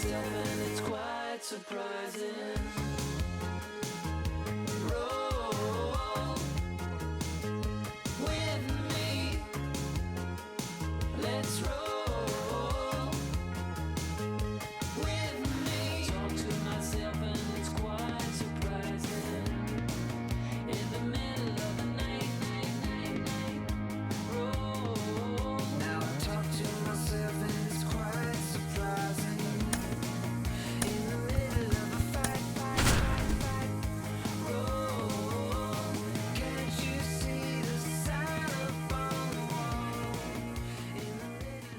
myself and it's quite surprising. Roll with me. Let's roll with me. Talk to myself and it's quite surprising. In the middle of the night, roll. Now I talk to myself and it's quite surprising. In the middle of a fight, roll. Can't you see the sign up on the wall? In the middle of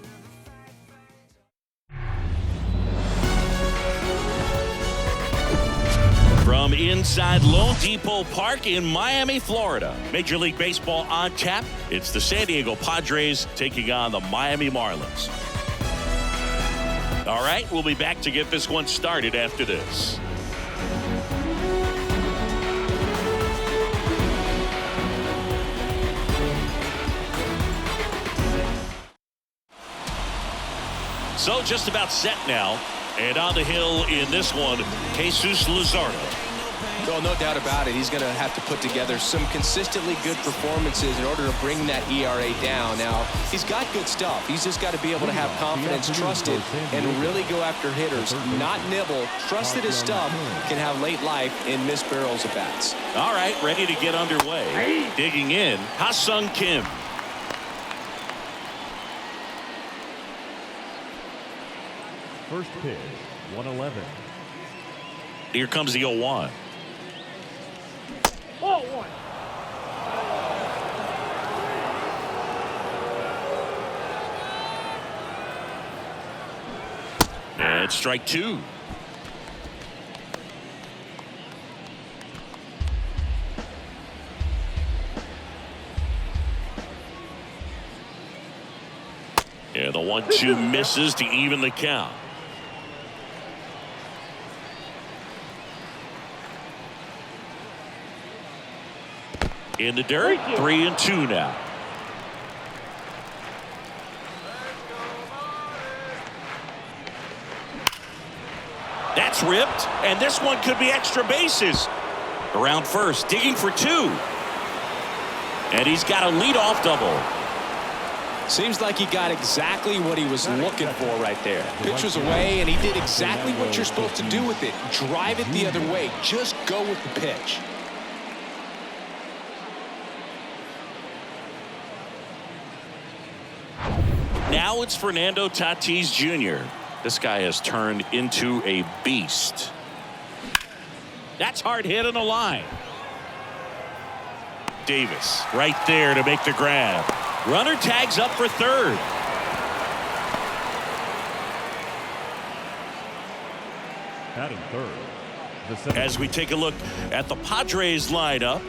a fight. From inside LoanDepot Park in Miami, Florida. Major League Baseball on tap. It's the San Diego Padres taking on the Miami Marlins. All right, we'll be back to get this one started after this. So just about set now. And on the hill in this one, Jesus Luzardo. Well, no doubt about it. He's going to have to put together some consistently good performances in order to bring that ERA down. Now, he's got good stuff. He's just got to be able to have confidence, trust it, and really go after hitters. Not nibble. Trust that his stuff can have late life in missed barrels of bats. All right, ready to get underway. Digging in, Ha-Sung Kim. First pitch, 111. Here comes the 0-1. And strike two. And the 1-2 misses to even the count. In the dirt, 3-2 now. That's ripped, and this one could be extra bases. Around first, digging for two. And he's got a leadoff double. Seems like he got exactly what he was looking for right there. Pitch was away, and he did exactly what you're supposed to do with it. Drive it the other way. Just go with the pitch. Now it's Fernando Tatis Jr. This guy has turned into a beast. That's hard hit on the line. Davis right there to make the grab. Runner tags up for third. Batting third. As we take a look at the Padres lineup,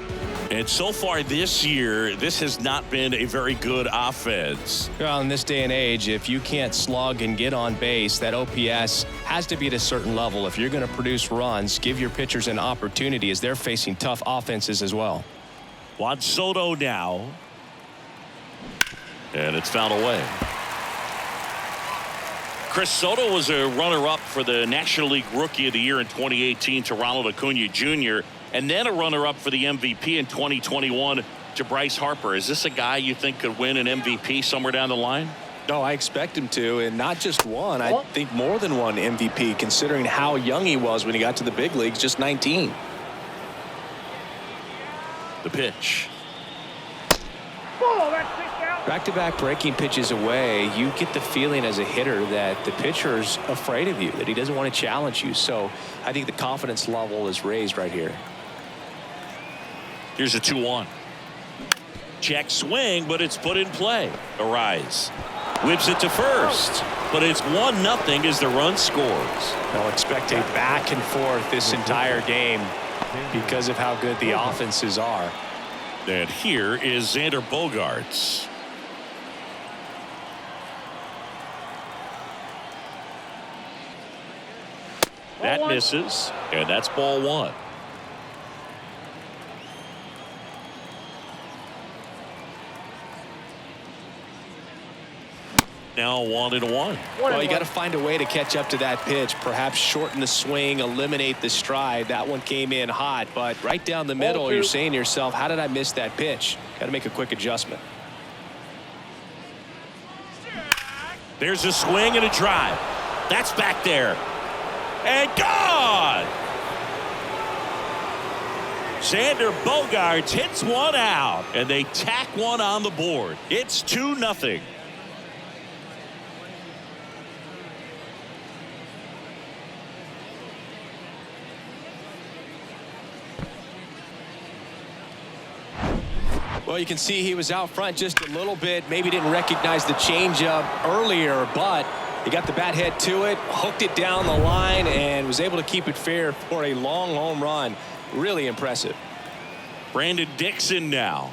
and so far this year, this has not been a very good offense. Well, in this day and age, if you can't slug and get on base, that OPS has to be at a certain level. If you're going to produce runs, give your pitchers an opportunity as they're facing tough offenses as well. Juan Soto now. And it's fouled away. Chris Soto was a runner-up for the National League Rookie of the Year in 2018 to Ronald Acuna Jr., and then a runner-up for the MVP in 2021 to Bryce Harper. Is this a guy you think could win an MVP somewhere down the line? No, I expect him to, and not just one. I think more than one MVP, considering how young he was when he got to the big leagues, just 19. The pitch. Back-to-back breaking pitches away, you get the feeling as a hitter that the pitcher's afraid of you, that he doesn't want to challenge you. So I think the confidence level is raised right here. Here's a 2-1. Check swing, but it's put in play. Arise. Whips it to first, but it's 1-0 as the run scores. I'll expect a back and forth this entire game because of how good the offenses are. And here is Xander Bogaerts. That misses, and that's ball one. now 1-1. Well, you got to find a way to catch up to that pitch. Perhaps shorten the swing, eliminate the stride. That one came in hot, but right down the middle, you're saying to yourself, how did I miss that pitch? Got to make a quick adjustment. There's a swing and a drive. That's back there. And gone! Xander Bogaerts hits one out, and they tack one on the board. It's 2-0. Well, you can see he was out front just a little bit. Maybe didn't recognize the changeup earlier, but he got the bat head to it, hooked it down the line, and was able to keep it fair for a long home run. Really impressive. Brandon Dixon now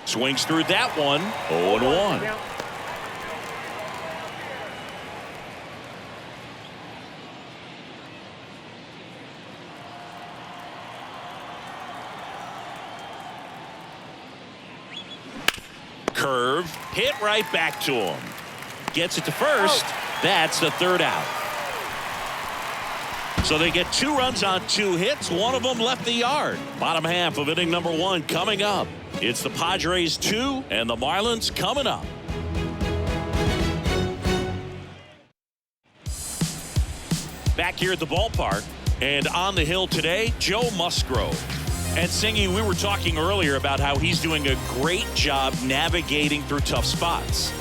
swings through that one. 0-1. Curve hit right back to him. Gets it to first. That's the third out. So they get 2 runs on 2 hits. One of them left the yard. Bottom half of inning number 1 coming up. It's the Padres 2 and the Marlins coming up. Back here at the ballpark and on the hill today, Joe Musgrove. And Singy, we were talking earlier about how he's doing a great job navigating through tough spots.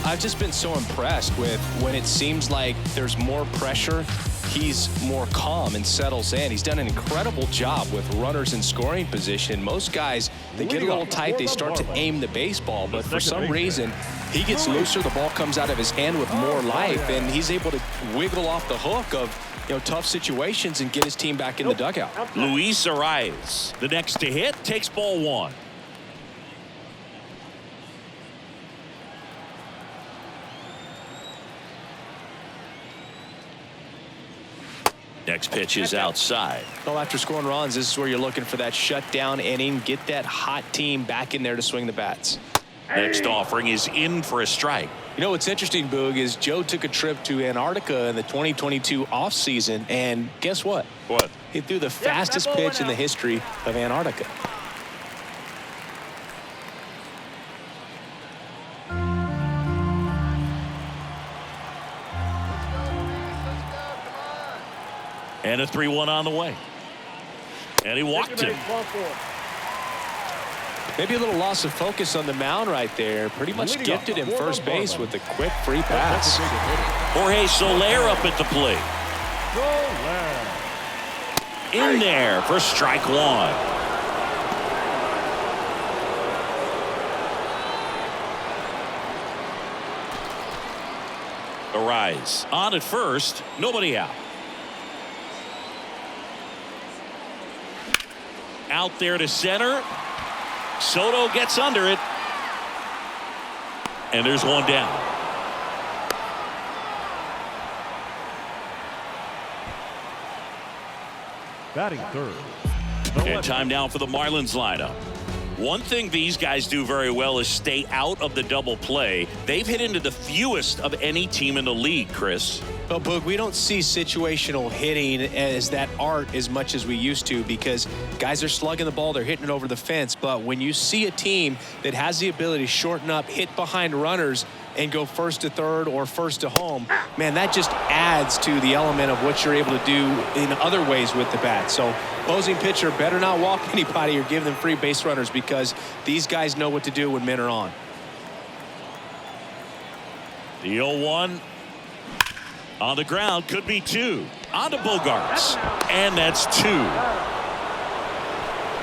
I've just been so impressed with when it seems like there's more pressure, he's more calm and settles in. He's done an incredible job with runners in scoring position. Most guys, they get a little tight, they start to aim the baseball, but for some reason, he gets looser, the ball comes out of his hand with more life, and he's able to wiggle off the hook of tough situations and get his team back in the dugout. Luis Arias, the next to hit, takes ball 1. Next pitch is outside. Well, after scoring runs, this is where you're looking for that shutdown inning. Get that hot team back in there to swing the bats. Next offering is in for a strike. You know what's interesting, Boog, is Joe took a trip to Antarctica in the 2022 offseason, and guess what? What? He threw the fastest pitch in the history of Antarctica. And a 3-1 on the way. And he walked him. Maybe a little loss of focus on the mound right there. Pretty much gifted him first base with a quick free pass. Jorge Soler up at the plate. In there for strike 1. Arise on at first, nobody out. Out there to center. Soto gets under it. And there's one down. Batting third. And time now for the Marlins lineup. One thing these guys do very well is stay out of the double play. They've hit into the fewest of any team in the league, Chris. Well, Boog, we don't see situational hitting as that art as much as we used to because guys are slugging the ball, they're hitting it over the fence. But when you see a team that has the ability to shorten up, hit behind runners, and go first to third or first to home, man, that just adds to the element of what you're able to do in other ways with the bat. So opposing pitcher better not walk anybody or give them free base runners because these guys know what to do when men are on. The 0-1 on the ground, could be 2. On to Bogaerts, and that's 2.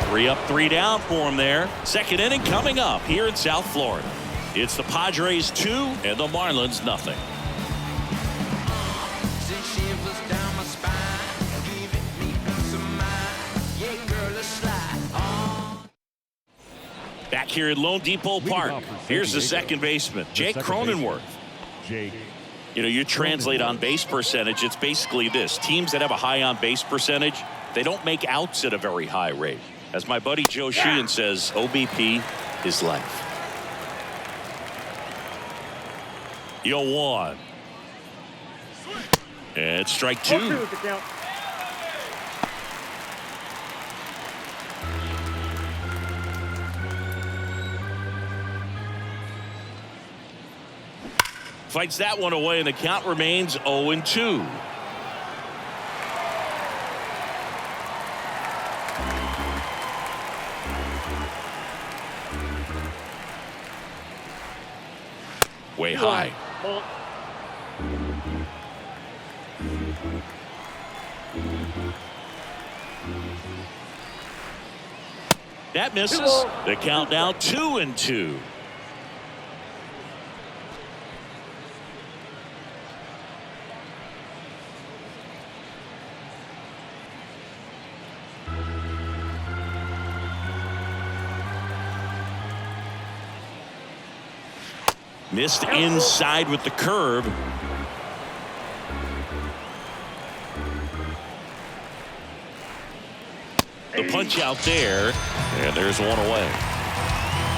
3 up, 3 down for him there. Second inning coming up here in South Florida. It's the Padres 2 and the Marlins nothing. Back here at LoanDepot Park, here's the second baseman, Jake Cronenworth. You know, you translate on base percentage, it's basically this. Teams that have a high on base percentage, they don't make outs at a very high rate. As my buddy Joe Sheehan says, OBP is life. 0-1. And strike two. Fights that one away, and the count remains 0-2. Way high. That misses. The count now 2-2. Missed inside with the curve. The punch out there, and there's one away.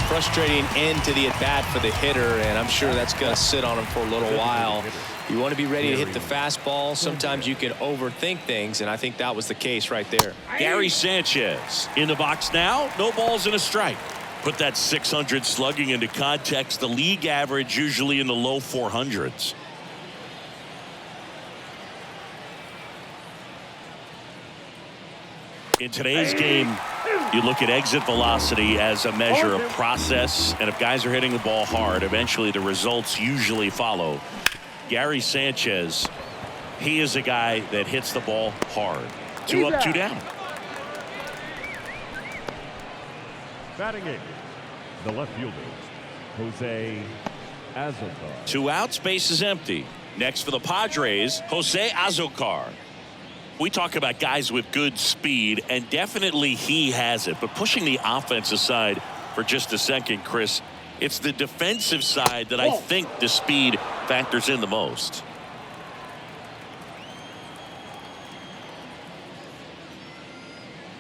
Frustrating end to the at-bat for the hitter, and I'm sure that's going to sit on him for a little while. You want to be ready to hit the fastball. Sometimes you can overthink things, and I think that was the case right there. Gary Sanchez in the box now. No balls and a strike. Put that 600 slugging into context. The league average usually in the low 400s. In today's game, you look at exit velocity as a measure of process, and if guys are hitting the ball hard, eventually the results usually follow. Gary Sanchez, he is a guy that hits the ball hard. 2 up, 2 down. Batting eighth, the left fielder, Jose Azocar. 2 outs, base is empty. Next for the Padres, Jose Azocar. We talk about guys with good speed, and definitely he has it. But pushing the offense aside for just a second, Chris, it's the defensive side that I think the speed factors in the most.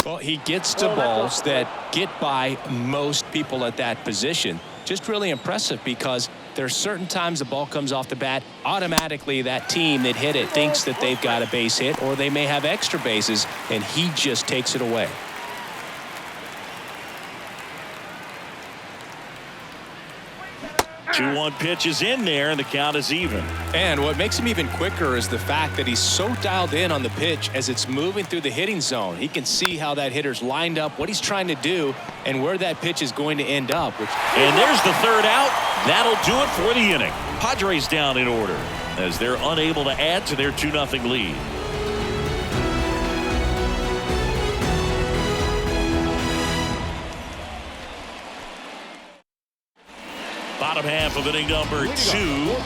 Well, he gets to balls that get by most people at that position. Just really impressive because there are certain times the ball comes off the bat, automatically that team that hit it thinks that they've got a base hit, or they may have extra bases, and he just takes it away. Two 2-1 pitch is in there, and the count is even. And what makes him even quicker is the fact that he's so dialed in on the pitch as it's moving through the hitting zone. He can see how that hitter's lined up, what he's trying to do, and where that pitch is going to end up. And there's the third out. That'll do it for the inning. Padres down in order as they're unable to add to their 2-0 lead. Bottom half of inning number 2.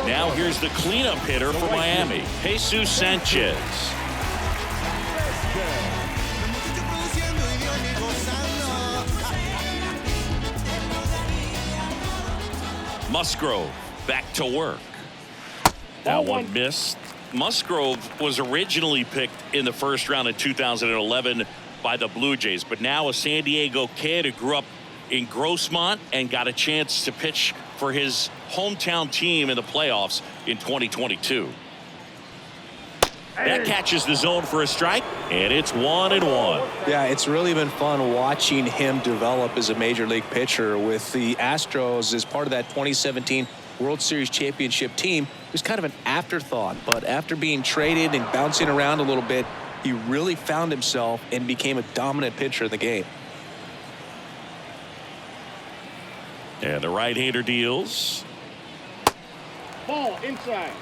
Now here's the cleanup hitter for Miami, Jesus Sanchez. Musgrove back to work. That one missed. Musgrove was originally picked in the first round in 2011 by the Blue Jays, but now a San Diego kid who grew up in Grossmont and got a chance to pitch for his hometown team in the playoffs in 2022. That catches the zone for a strike, and it's 1-1. Yeah, it's really been fun watching him develop as a major league pitcher with the Astros as part of that 2017 World Series championship team. It was kind of an afterthought, but after being traded and bouncing around a little bit, he really found himself and became a dominant pitcher in the game. And the right-hander deals. Ball inside.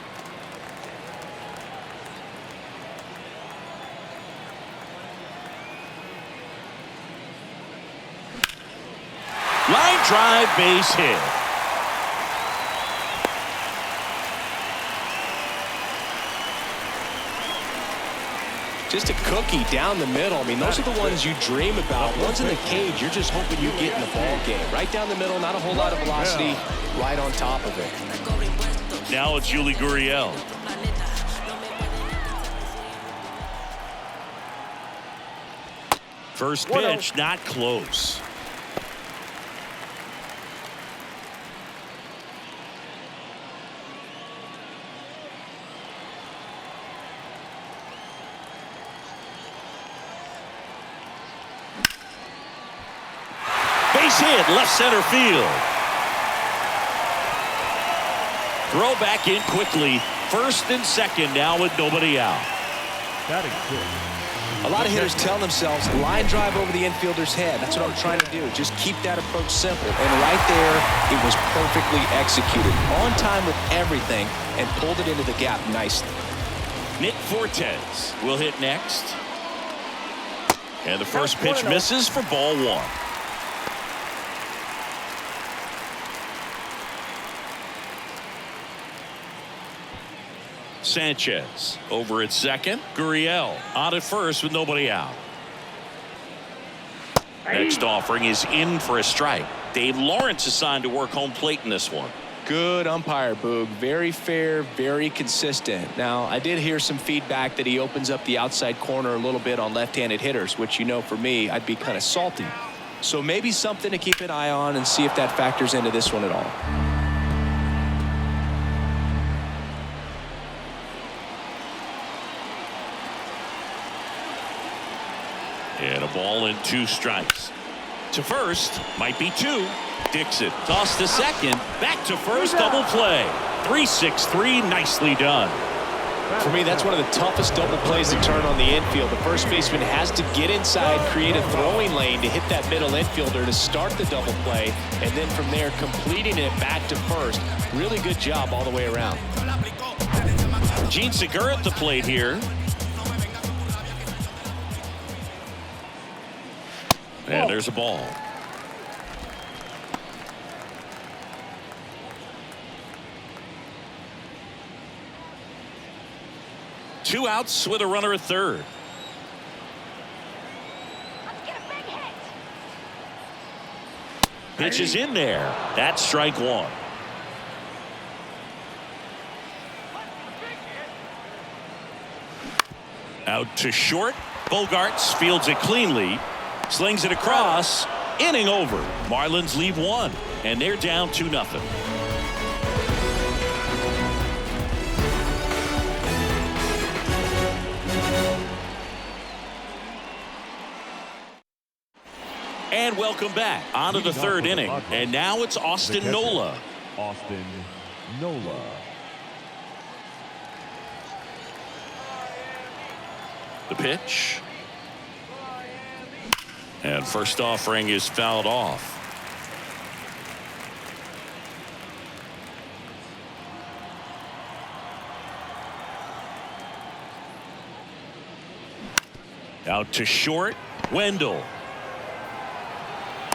Line drive, base hit. Just a cookie down the middle. I mean, those are the ones you dream about. Ones in the cage, you're just hoping you get in the ball game. Right down the middle, not a whole lot of velocity, right on top of it. Now it's Yuli Gurriel. First pitch, not close. Base hit, left center field. Throw back in quickly. First and second now with nobody out. Batting six. A lot of hitters tell themselves, line drive over the infielder's head. That's what I'm trying to do. Just keep that approach simple. And right there, it was perfectly executed. On time with everything and pulled it into the gap nicely. Nick Fortes will hit next. And the first pitch misses for ball one. Sanchez over at second. Gurriel on at first with nobody out. Next offering is in for a strike. Dave Lawrence assigned to work home plate in this one. Good umpire, Boog. Very fair, very consistent. Now, I did hear some feedback that he opens up the outside corner a little bit on left-handed hitters, which, you know, for me, I'd be kind of salty. So maybe something to keep an eye on and see if that factors into this one at all. And a ball and 2 strikes. To first, might be 2. Dixon toss to second, back to first, double play. 3-6-3, nicely done. For me, that's one of the toughest double plays to turn on the infield. The first baseman has to get inside, create a throwing lane to hit that middle infielder to start the double play, and then from there completing it back to first. Really good job all the way around. Gene Segura at the plate here. And there's a ball. Two outs with a runner at third. Let's get a big hit. Pitch is in there. That's strike one. Out to short. Bogarts fields it cleanly. Slings it across. Inning over. Marlins leave 1. And they're down 2-0. And welcome back. On to the third inning. And now it's Austin Nola. Austin Nola. The pitch. And first offering is fouled off. Out to short. Wendell.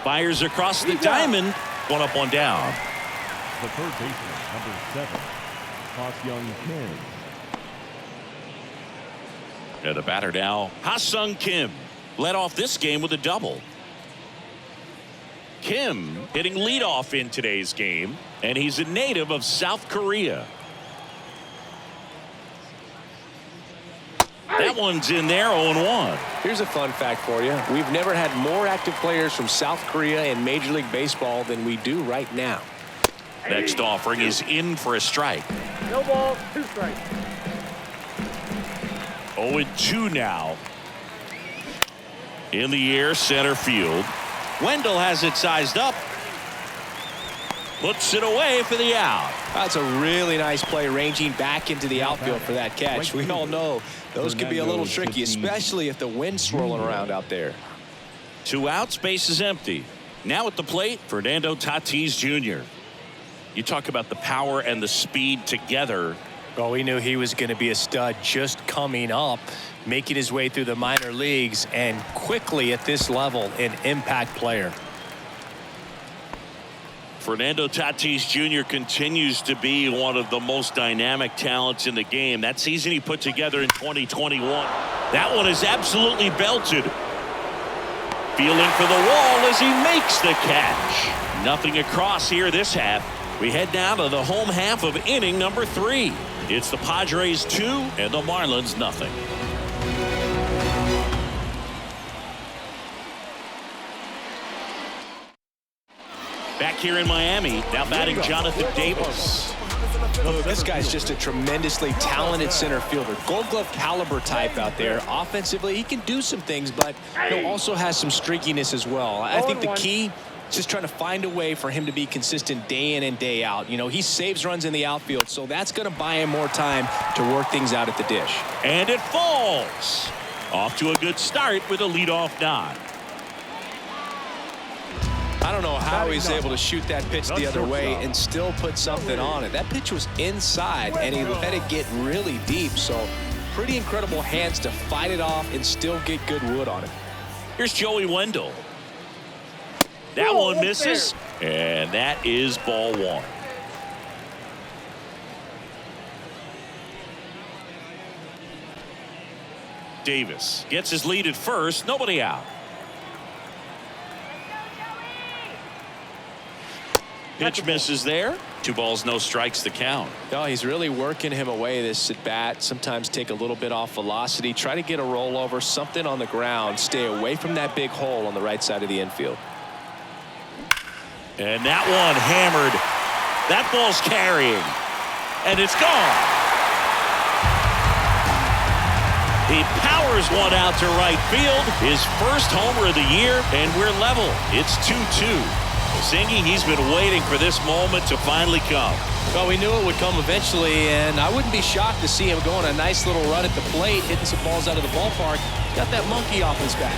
Fires across the diamond. 1 up, 1 down. The third baseman, number 7, Ha-Seong Kim. And the batter now, Ha-Seong Kim. Led off this game with a double. Kim hitting leadoff in today's game, and he's a native of South Korea. That one's in there, 0-1. Here's a fun fact for you. We've never had more active players from South Korea in Major League Baseball than we do right now. Next offering is in for a strike. No ball, 2 strikes. 0-2 now. In the air, center field. Wendell has it sized up. Puts it away for the out. That's a really nice play, ranging back into the outfield for that catch. We all know those can be a little tricky, especially if the wind's swirling around out there. 2 outs, base is empty. Now at the plate, Fernando Tatis Jr. You talk about the power and the speed together. Well, we knew he was going to be a stud just coming up, making his way through the minor leagues, and quickly at this level, an impact player. Fernando Tatis Jr. continues to be one of the most dynamic talents in the game. That season he put together in 2021. That one is absolutely belted. Feeling for the wall as he makes the catch. Nothing across here this half. We head down to the home half of inning number 3. It's the Padres 2 and the Marlins nothing. Back here in Miami, now batting Jonathan Davis. Oh, this guy's just a tremendously talented center fielder. Gold Glove caliber type out there. Offensively, he can do some things, but he also has some streakiness as well. I think the key just trying to find a way for him to be consistent day in and day out. You know, he saves runs in the outfield, so that's going to buy him more time to work things out at the dish. And it falls. Off to a good start with a leadoff nod. I don't know how he's able to shoot that pitch the other way and still put something on it. That pitch was inside, and he let it get really deep. So pretty incredible hands to fight it off and still get good wood on it. Here's Joey Wendell. That one misses, and that is ball one. Davis gets his lead at first, nobody out. Pitch misses there. 2 balls, no strikes, the count. No, he's really working him away this at bat. Sometimes take a little bit off velocity, try to get a rollover, something on the ground, stay away from that big hole on the right side of the infield. And that one hammered. That ball's carrying, and it's gone. He powers one out to right field, his first homer of the year, and we're level. It's 2-2. Zingy, he's been waiting for this moment to finally come. Well, we knew it would come eventually, and I wouldn't be shocked to see him go on a nice little run at the plate, hitting some balls out of the ballpark. Got that monkey off his back.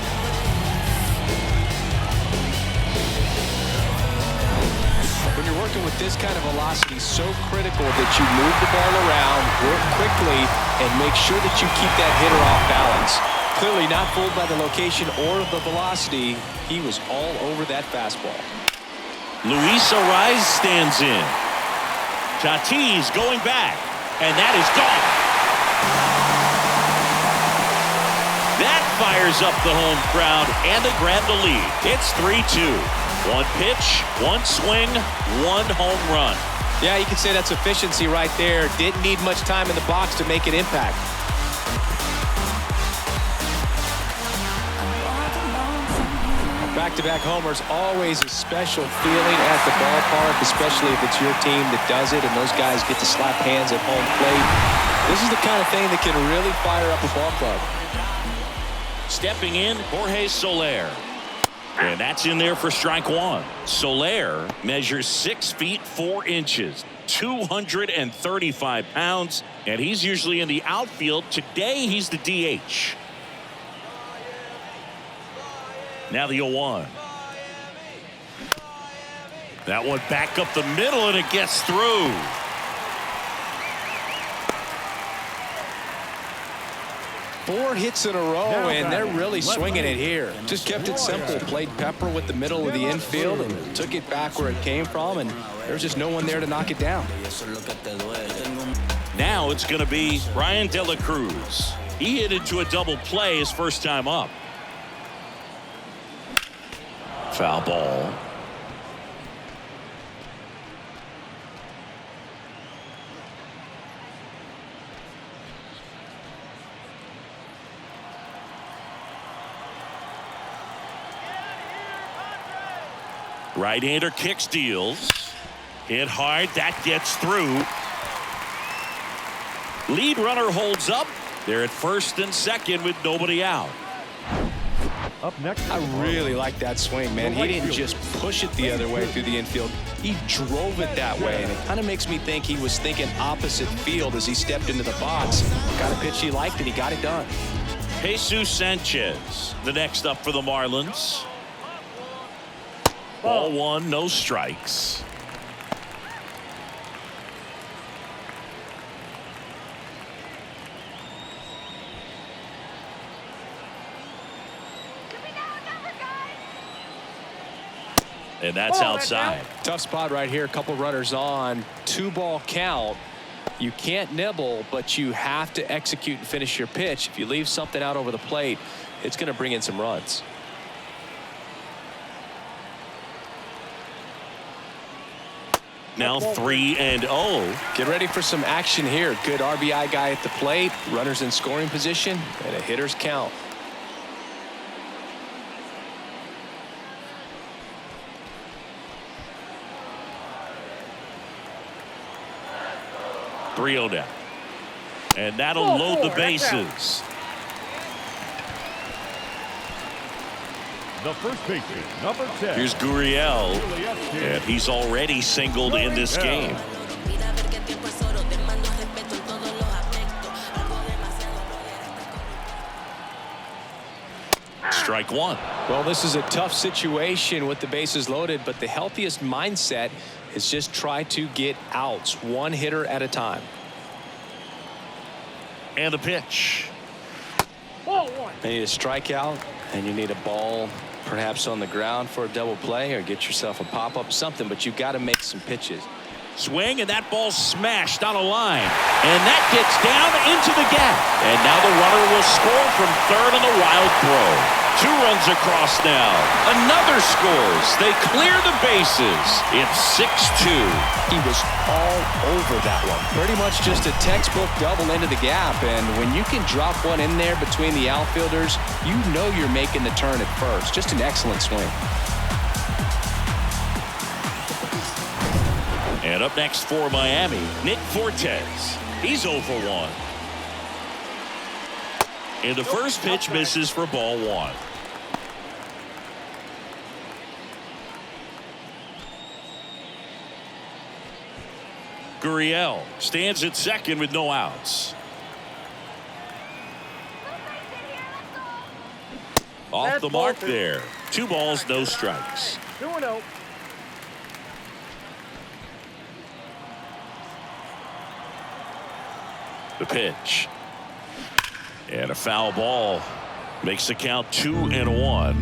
When you're working with this kind of velocity, so critical that you move the ball around, work quickly, and make sure that you keep that hitter off balance. Clearly not fooled by the location or the velocity. He was all over that fastball. Luis Ariz stands in. Tatis going back, and that is gone. That fires up the home crowd, and they grab the lead. It's 3-2. 1 pitch, 1 swing, 1 home run. Yeah, you can say that's efficiency right there. Didn't need much time in the box to make an impact. Back-to-back homers, always a special feeling at the ballpark, especially if it's your team that does it and those guys get to slap hands at home plate. This is the kind of thing that can really fire up a ball club. Stepping in, Jorge Soler. And that's in there for strike one. Soler measures 6 feet 4 inches, 235 pounds, and he's usually in the outfield. Today, he's the DH. Now the 0-1. That one back up the middle, and it gets through. Four hits in a row, and they're really swinging it here. Just kept it simple. Played pepper with the middle of the infield and took it back where it came from, and there's just no one there to knock it down. Now it's going to be Brian De La Cruz. He hit into a double play his first time up. Foul ball. Right-hander kicks, deals. Hit hard, that gets through. Lead runner holds up. They're at first and second with nobody out. Up next, I really like that swing, man. He didn't just push it the other way through the infield. He drove it that way, and it kind of makes me think he was thinking opposite field as he stepped into the box. Got a pitch he liked, and he got it done. Jesus Sanchez, the next up for the Marlins. Ball one, no strikes. And that's outside. Tough spot right here. A couple runners on. 2-ball count. You can't nibble, but you have to execute and finish your pitch. If you leave something out over the plate, it's going to bring in some runs. Now 3-0. Get ready for some action here. Good RBI guy at the plate. Runners in scoring position and a hitter's count. Down. And that'll load the bases. the first baseman, number 10. Here's Gurriel, and he's already singled in this game. Strike one. Well, this is a tough situation with the bases loaded, but the healthiest mindset is just try to get outs, one hitter at a time. And the pitch. Ball one. You need a strikeout, and you need a ball perhaps on the ground for a double play, or get yourself a pop-up, something, but you've got to make some pitches. Swing, and that ball smashed on a line. And that gets down into the gap. And now the runner will score from third on the wild throw. 2 runs across now. Another scores. They clear the bases. It's 6-2. He was all over that one. Pretty much just a textbook double into the gap. And when you can drop one in there between the outfielders, you know you're making the turn at first. Just an excellent swing. And up next for Miami, Nick Fortes. He's 0 for 1. And the first pitch misses for ball 1. Gurriel stands at second with no outs. Off the mark there. 2 balls, no strikes. 2-0. The pitch. And a foul ball makes the count 2-1.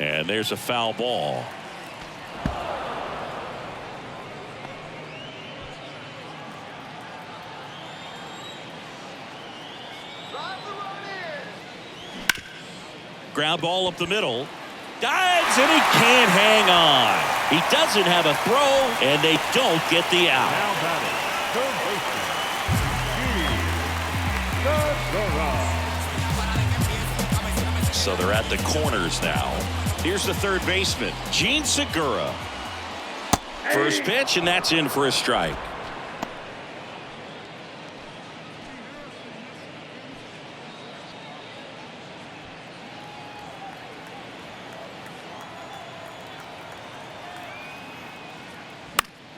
And there's a foul ball. Ground ball up the middle. Dives, and he can't hang on. He doesn't have a throw, and they don't get the out. Now batting, third baseman, So they're at the corners now. Here's the third baseman, Gene Segura. First pitch, and that's in for a strike.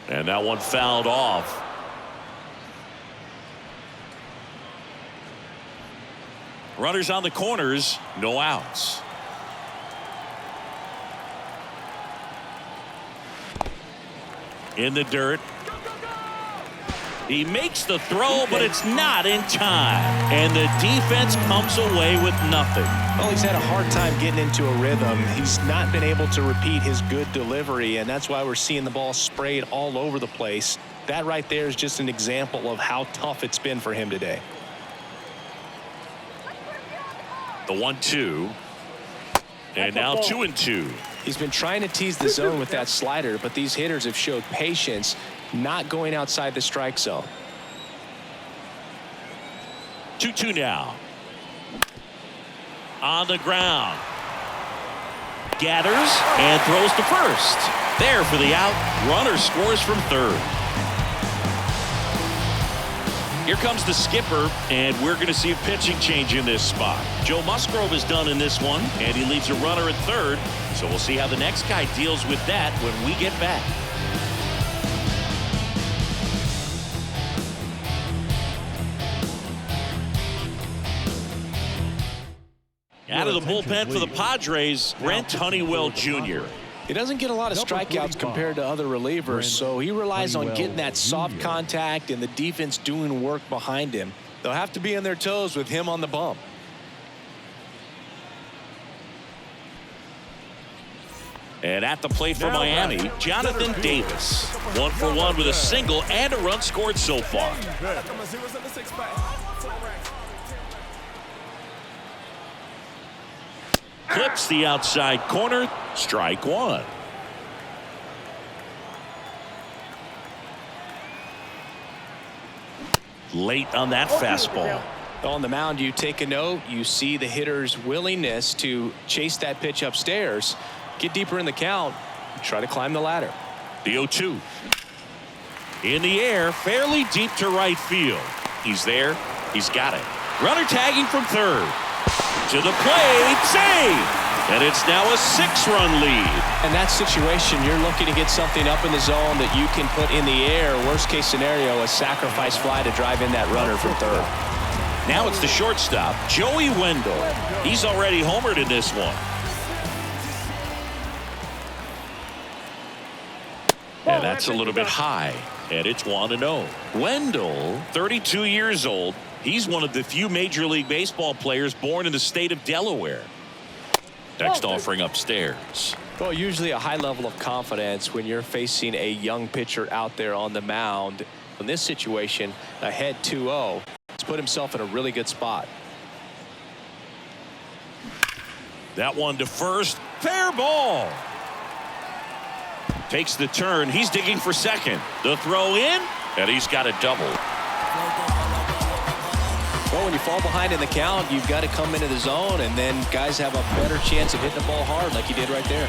And that one fouled off. Runners on the corners, no outs. In the dirt. He makes the throw, but it's not in time. And the defense comes away with nothing. Well, he's had a hard time getting into a rhythm. He's not been able to repeat his good delivery, and that's why we're seeing the ball sprayed all over the place. That right there is just an example of how tough it's been for him today. The 1-2. And now 2-2. He's been trying to tease the zone with that slider, but these hitters have showed patience, not going outside the strike zone. 2-2 now. On the ground. Gathers and throws to first. There for the out. Runner scores from third. Here comes the skipper, and we're going to see a pitching change in this spot. Joe Musgrove is done in this one, and he leaves a runner at third. So we'll see how the next guy deals with that when we get back. Out of the bullpen for the Padres, Brent Honeywell Jr. He doesn't get a lot of strikeouts compared to other relievers, so he relies on getting that soft contact and the defense doing work behind him. They'll have to be on their toes with him on the bump. And at the plate for Miami, Jonathan Davis. 1 for 1 with a single and a run scored so far. Clips the outside corner. Strike one. Late on that fastball. On the mound, you take a note. You see the hitter's willingness to chase that pitch upstairs, get deeper in the count, try to climb the ladder. The 0-2. In the air, fairly deep to right field. He's there. He's got it. Runner tagging from third. To the plate. Save! And it's now a 6-run lead. In that situation, you're looking to get something up in the zone that you can put in the air. Worst case scenario, a sacrifice fly to drive in that runner from third. Now it's the shortstop, Joey Wendell. He's already homered in this one. And that's a little bit high. And it's 1-0. Wendell, 32 years old. He's one of the few Major League Baseball players born in the state of Delaware. Next offering upstairs. Well, usually a high level of confidence when you're facing a young pitcher out there on the mound. In this situation, ahead 2-0. He's put himself in a really good spot. That one to first. Fair ball. Takes the turn. He's digging for second. The throw in, and he's got a double. Well, when you fall behind in the count, you've got to come into the zone, and then guys have a better chance of hitting the ball hard like he did right there.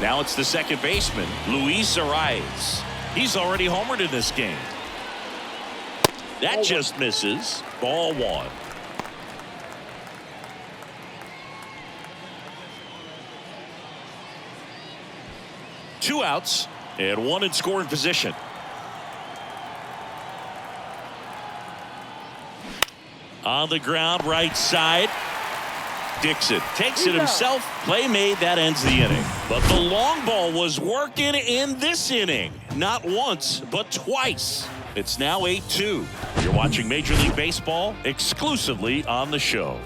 Now it's the second baseman, Luis Arias. He's already homered in this game. That just misses. Ball 1. Two outs and one in scoring position. On the ground, right side. Dixon takes it himself. Play made. That ends the inning. But the long ball was working in this inning. Not once, but twice. It's now 8-2. You're watching Major League Baseball exclusively on the show.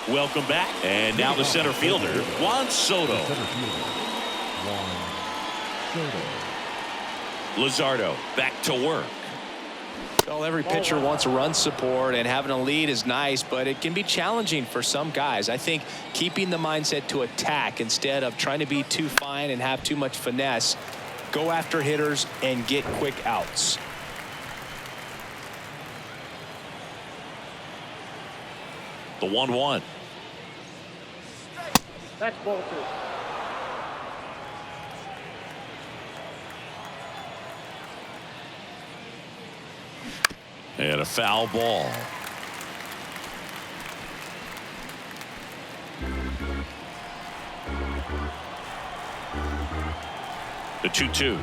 Welcome back. And now the center fielder, Juan Soto. Center fielder, Juan Soto. Luzardo back to work. Well, every pitcher wants run support, and having a lead is nice, but it can be challenging for some guys. I think keeping the mindset to attack instead of trying to be too fine and have too much finesse. Go after hitters and get quick outs. The 1-1. That's ball 2. And a foul ball. The 2-2.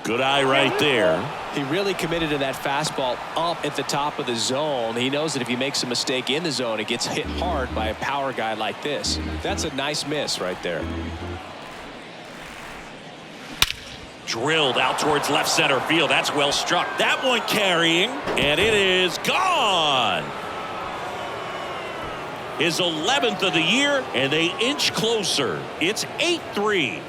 Good eye right there. He really committed to that fastball up at the top of the zone. He knows that if he makes a mistake in the zone, it gets hit hard by a power guy like this. That's a nice miss right there. Drilled out towards left center field. That's well struck. That one carrying, and it is gone. His 11th of the year, and they inch closer. It's 8-3.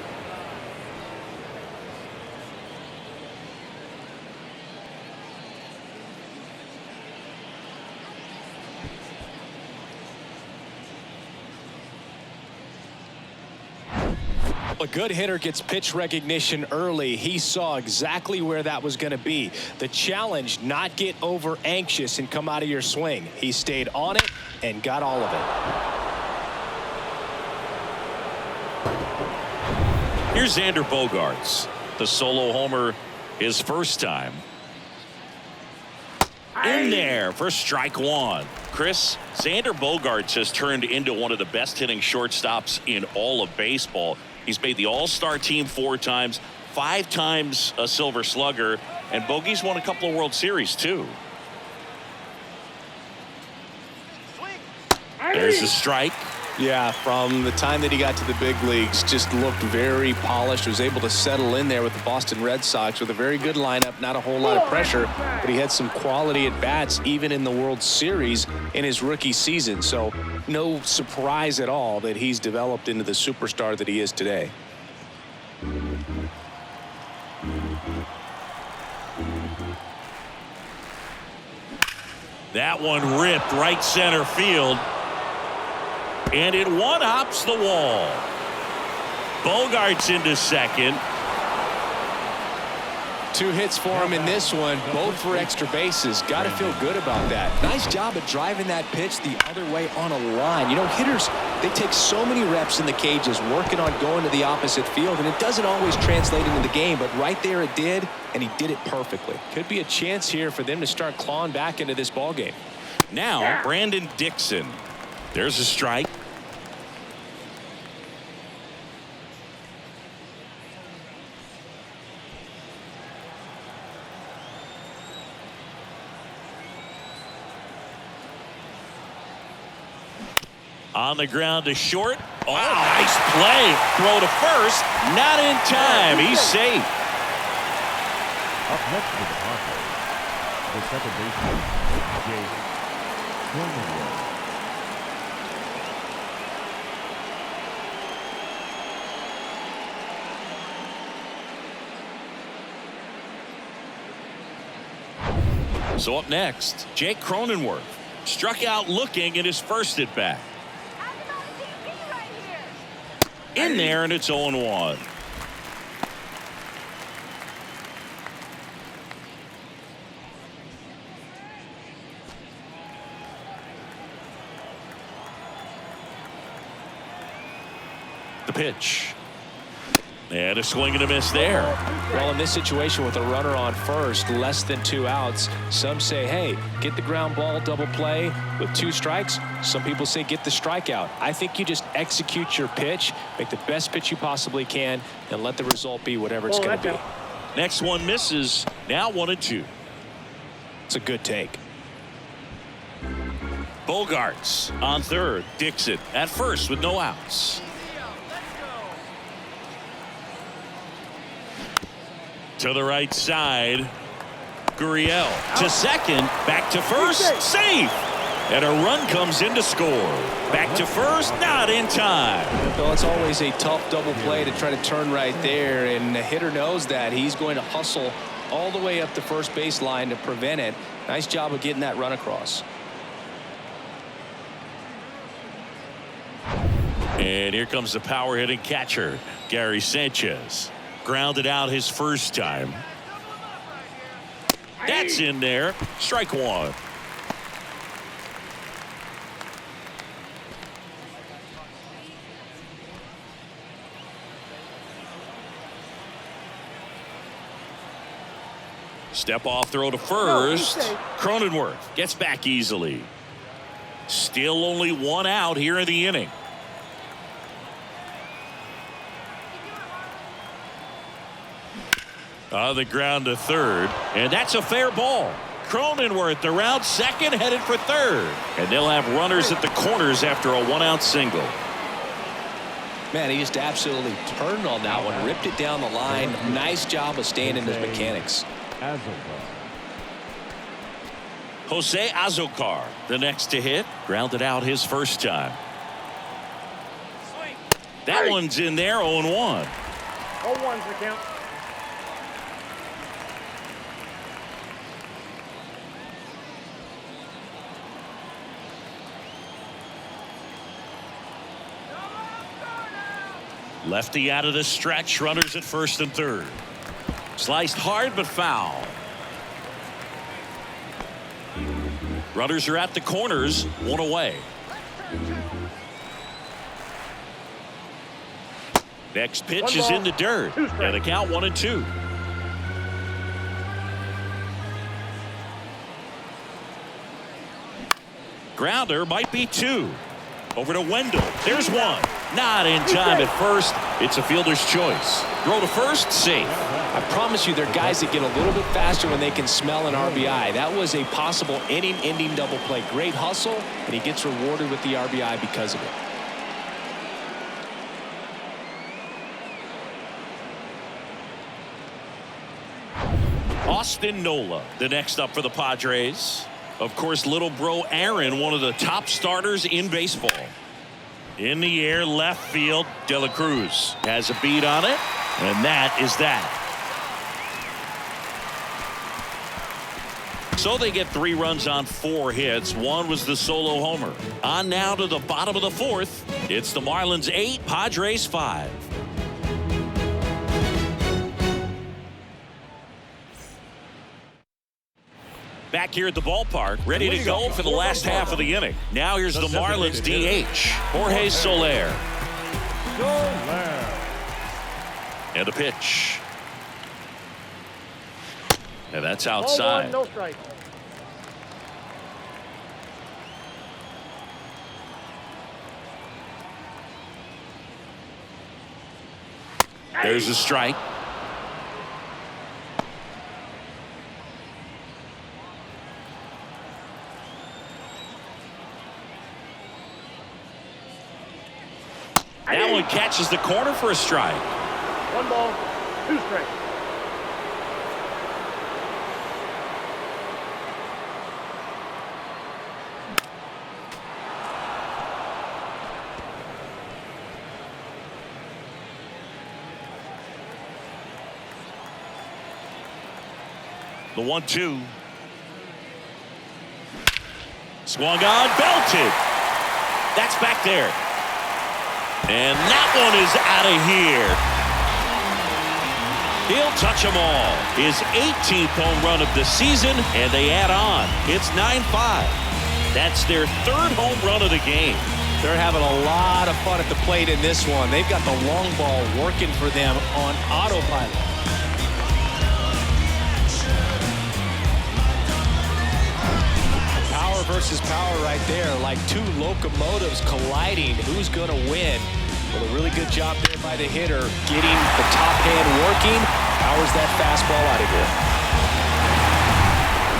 A good hitter gets pitch recognition early. He saw exactly where that was going to be. The challenge, not get over anxious and come out of your swing. He stayed on it and got all of it. Here's Xander Bogaerts. The solo homer his first time. In there for strike 1. Chris, Xander Bogaerts has turned into one of the best hitting shortstops in all of baseball. He's made the All-Star team 4 times, 5 times a Silver Slugger, and Bogey's won a couple of World Series too. There's the strike. Yeah, from the time that he got to the big leagues, just looked very polished, was able to settle in there with the Boston Red Sox with a very good lineup, not a whole lot of pressure, but he had some quality at bats even in the World Series in his rookie season. So no surprise at all that he's developed into the superstar that he is today. That one ripped right center field. And it one-hops the wall. Bogarts into second. 2 hits for him in this one, both for extra bases. Got to feel good about that. Nice job of driving that pitch the other way on a line. You know, hitters, they take so many reps in the cages working on going to the opposite field, and it doesn't always translate into the game, but right there it did, and he did it perfectly. Could be a chance here for them to start clawing back into this ball game. Now, Brandon Dixon. There's a strike. On the ground to short. Oh, nice play. Throw to first. Not in time. He's safe. Up next for the Padres, the second baseman, Jake Cronenworth. So up next, Jake Cronenworth struck out looking at his first at bat. In there, and it's 0-1. The pitch. And a swing and a miss there. Well, in this situation with a runner on first, less than 2 outs, some say, hey, get the ground ball, double play with 2 strikes. Some people say get the strikeout. I think you just execute your pitch, make the best pitch you possibly can, and let the result be whatever it's going to be. Next one misses. Now 1-2. It's a good take. Bogarts on third. Dixon at first with no outs. To the right side. Gurriel to second. Back to first. Safe. And a run comes in to score. Back to first. Not in time. Well, it's always a tough double play to try to turn right there. And the hitter knows that. He's going to hustle all the way up the first base line to prevent it. Nice job of getting that run across. And here comes the power hitting catcher, Gary Sanchez. Grounded out his first time. That's in there. Strike 1. Step off throw to first. Cronenworth gets back easily. Still only 1 out here in the inning. On the ground to third, and that's a fair ball. Cronenworth around second, headed for third, and they'll have runners at the corners after a 1-out single. Man, he just absolutely turned on that one, ripped it down the line. Nice job of staying in his mechanics. Jose Azocar, the next to hit, grounded out his first time. That one's in there, 0-1. 0-1's the count. Lefty out of the stretch, runners at first and third. Sliced hard but foul. Runners are at the corners, 1 away. Next pitch is in the dirt, and the count 1-2. Grounder might be 2. Over to Wendell. There's 1. Not in time at first. It's a fielder's choice. Throw to first, safe. I promise you, there are guys that get a little bit faster when they can smell an RBI. That was a possible inning-ending double play. Great hustle, and he gets rewarded with the RBI because of it. Austin Nola, the next up for the Padres. Of course, little bro Aaron, one of the top starters in baseball. In the air, left field, De La Cruz has a beat on it, and that is that. So they get 3 runs on 4 hits. 1 was the solo homer. On now to the bottom of the 4th. It's the Marlins 8, Padres 5. back here at the ballpark, ready to go for the last half of the inning. Now here's the Marlins DH, Jorge Soler. And a pitch. And that's outside. Ball 1, no strike. There's a strike. That one catches the corner for a strike. 1 ball, 2 strikes. The 1-2. Swung on, belted. That's back there. And that one is out of here. He'll touch them all. His 18th home run of the season, and they add on. It's 9-5. That's their 3rd home run of the game. They're having a lot of fun at the plate in this one. They've got the long ball working for them on autopilot. Power versus power right there, like 2 locomotives colliding. Who's going to win? Well, a really good job there by the hitter, getting the top hand working. Powers that fastball out of here.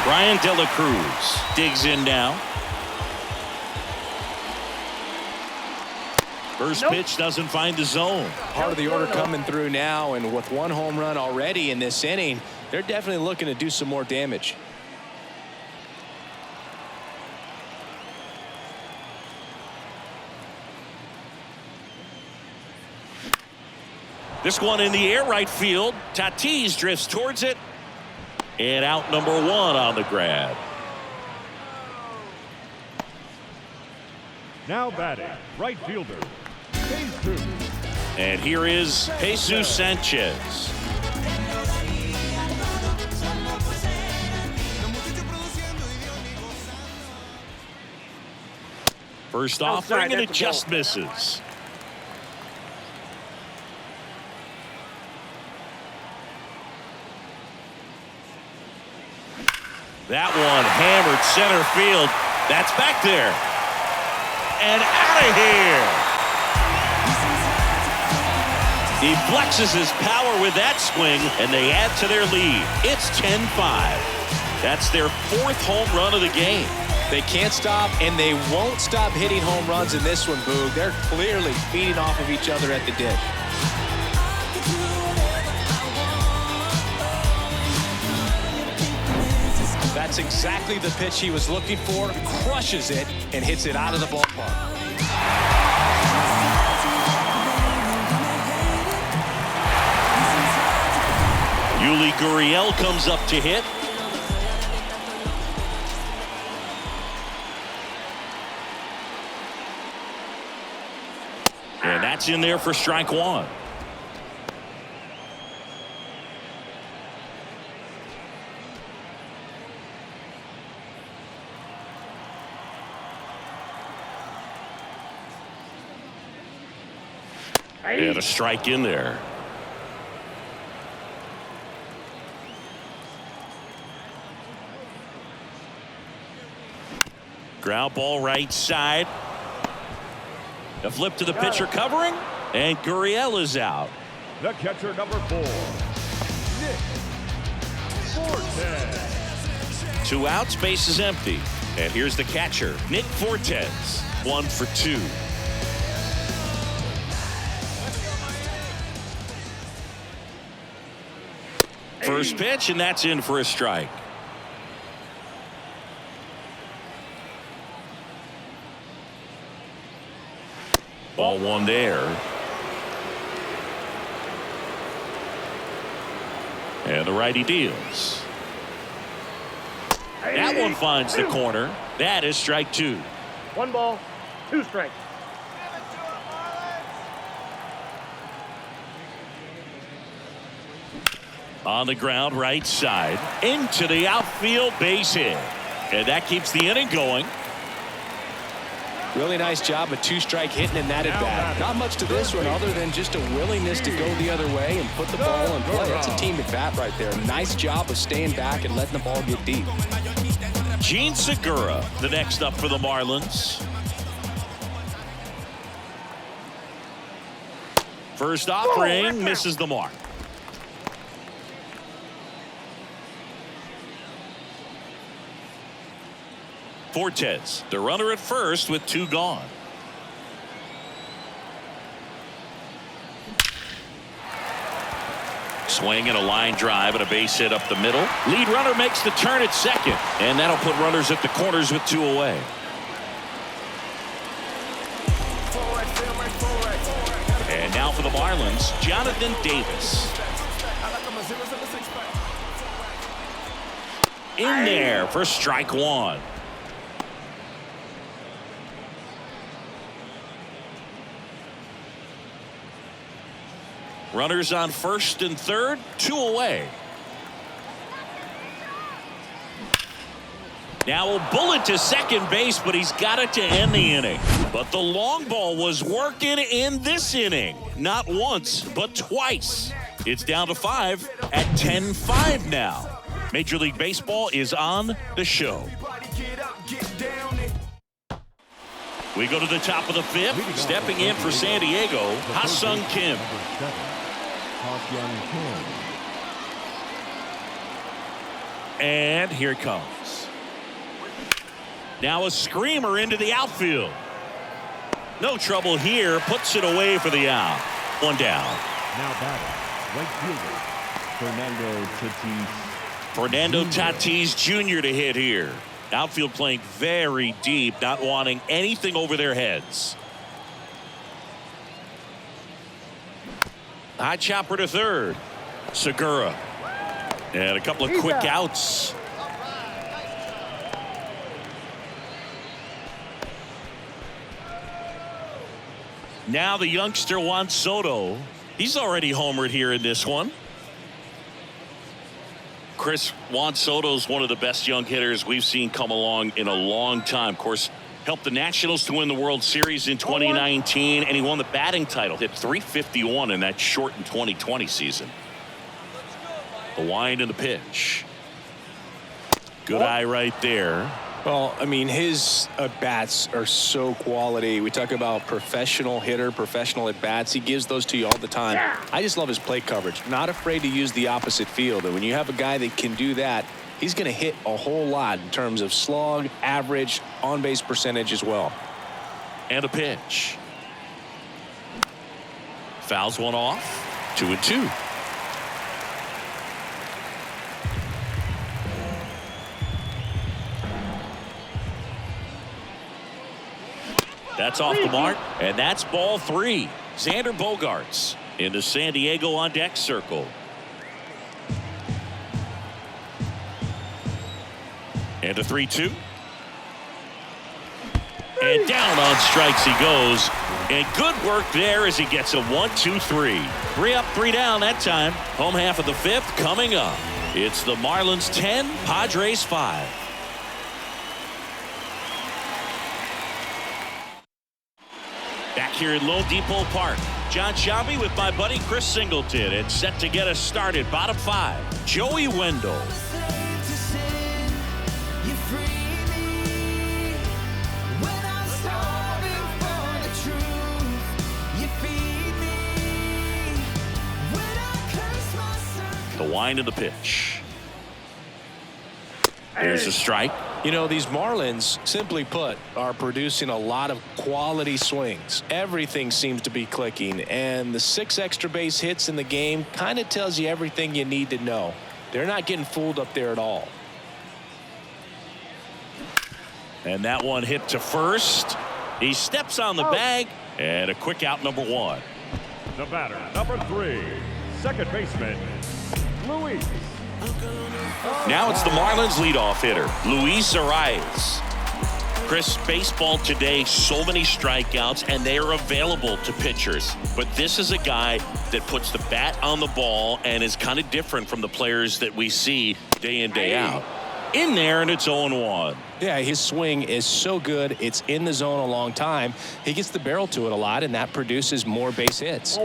Brian De La Cruz digs in now. First pitch doesn't find the zone. Part of the order coming through now, and with 1 home run already in this inning, they're definitely looking to do some more damage. This one in the air, right field. Tatis drifts towards it. And out number 1 on the grab. Now batting, right fielder, Jesus. And here is Jesus Sanchez. First offering, and it just misses. That one hammered center field. That's back there. And out of here. He flexes his power with that swing, and they add to their lead. It's 10-5. That's their 4th home run of the game. They can't stop, and they won't stop hitting home runs in this one, Boog. They're clearly feeding off of each other at the ditch. That's exactly the pitch he was looking for. Crushes it and hits it out of the ballpark. Yuli Gurriel comes up to hit. And that's in there for strike 1. And a strike in there. Ground ball right side. A flip to the pitcher covering, and Gurriel is out. The catcher, number 4, Nick Fortes. 2 outs, base is empty. And here's the catcher, Nick Fortes. 1 for 2. First pitch, and that's in for a strike. Ball 1 there. And the righty deals. That one finds the corner. That is strike 2. 1 ball, 2 strikes. On the ground right side. Into the outfield, base hit. And that keeps the inning going. Really nice job of two-strike hitting in that at bat. Not much to this one other than just a willingness to go the other way and put the ball in play. That's a team at bat right there. Nice job of staying back and letting the ball get deep. Gene Segura, the next up for the Marlins. First offering misses the mark. Fortes, the runner at first with 2 gone. Swing and a line drive and a base hit up the middle. Lead runner makes the turn at second, and that'll put runners at the corners with 2 away. And now for the Marlins, Jonathan Davis. In there for strike 1. Runners on first and third, 2 away. Now a bullet to second base, but he's got it to end the inning. But the long ball was working in this inning. Not once, but twice. It's down to 5 at 10-5 now. Major League Baseball is on the show. We go to the top of the 5th. Stepping in for San Diego, Ha-Sung Kim. And here it comes. Now a screamer into the outfield. No trouble here. Puts it away for the out. 1 down. Now batting, right fielder, Fernando Tatis Jr. to hit here. Outfield playing very deep, not wanting anything over their heads. High chopper to third. Segura. And a couple of quick outs. Now the youngster Juan Soto. He's already homered here in this one. Chris, Juan Soto's one of the best young hitters we've seen come along in a long time. Of course, helped the Nationals to win the World Series in 2019, and he won the batting title. Hit .351 in that shortened 2020 season. The wind and the pitch. Good eye right there. Well, I mean, his at-bats are so quality. We talk about professional hitter, professional at-bats. He gives those to you all the time. I just love his plate coverage. Not afraid to use the opposite field. And when you have a guy that can do that, he's going to hit a whole lot in terms of slug, average, on-base percentage as well. And a pitch. Fouls one off. 2-2. That's off the mark, and that's ball 3. Xander Bogaerts into San Diego on deck circle. And a 3-2. And down on strikes he goes. And good work there as he gets a 1-2-3. 3 up, 3 down that time. Home half of the 5th coming up. It's the Marlins 10, Padres 5. Back here at LoanDepot Park, John Shabby with my buddy Chris Singleton. It's set to get us started. Bottom 5, Joey Wendell. The wind of the pitch. There's a strike. You know, these Marlins, simply put, are producing a lot of quality swings. Everything seems to be clicking, and the 6 extra base hits in the game kind of tells you everything you need to know. They're not getting fooled up there at all. And that one hit to first. He steps on the bag, and a quick out, number 1. The batter, number 3, second baseman, Luis. Now it's the Marlins leadoff hitter, Luis Arias. Chris, baseball today, so many strikeouts, and they are available to pitchers. But this is a guy that puts the bat on the ball and is kind of different from the players that we see day in, day out. in there, and it's 0-1. Yeah, his swing is so good. It's in the zone a long time. He gets the barrel to it a lot, and that produces more base hits.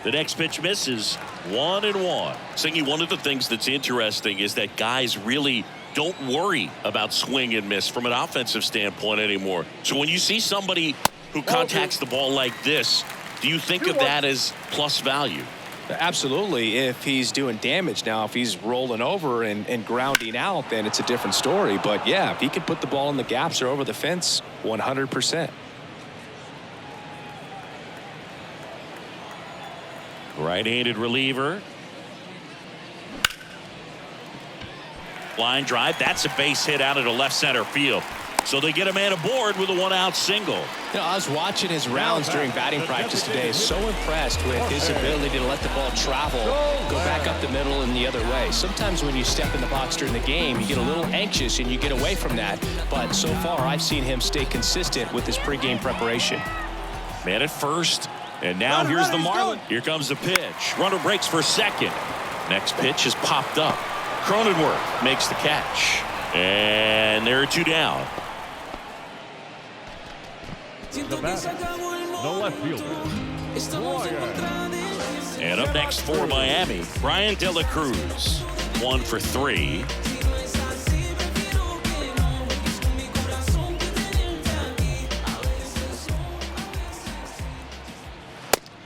The next pitch misses. 1-1. Singy, one of the things that's interesting is that guys really don't worry about swing and miss from an offensive standpoint anymore. So when you see somebody who contacts the ball like this, do you think of that as plus value? Absolutely, if he's doing damage. Now, if he's rolling over and grounding out, then it's a different story. But, yeah, if he can put the ball in the gaps or over the fence, 100%. Right-handed reliever. Line drive. That's a base hit out into left center field. So they get a man aboard with a one-out single. You know, I was watching his rounds during batting practice today. So impressed with his ability to let the ball travel, go back up the middle and the other way. Sometimes when you step in the box during the game, you get a little anxious and you get away from that. But so far, I've seen him stay consistent with his pregame preparation. Man at first, and now here's the Marlins. Here comes the pitch. Runner breaks for second. Next pitch is popped up. Cronenworth makes the catch. And there are two down. The batter, the left fielder, And up next for Miami, Brian De La Cruz. 1 for 3.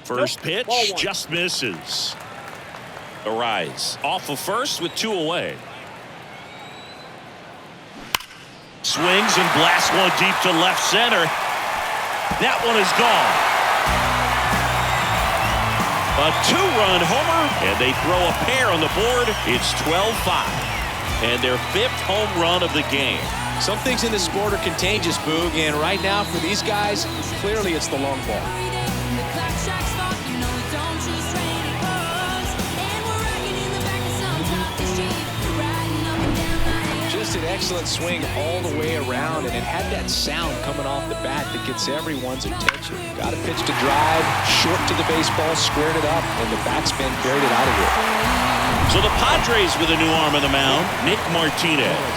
First pitch just misses. Arise off of first with 2 away. Swings and blasts one deep to left center. That one is gone. A 2-run homer, and they throw a pair on the board. It's 12-5, and their 5th home run of the game. Some things in this sport are contagious, Boog, and right now for these guys, clearly it's the long ball. Just an excellent swing all the way around, and it had that sound coming off the bat that gets everyone's attention. Got a pitch to drive, short to the baseball, squared it up, and the backspin carried it out of here. So the Padres with a new arm on the mound, Nick Martinez.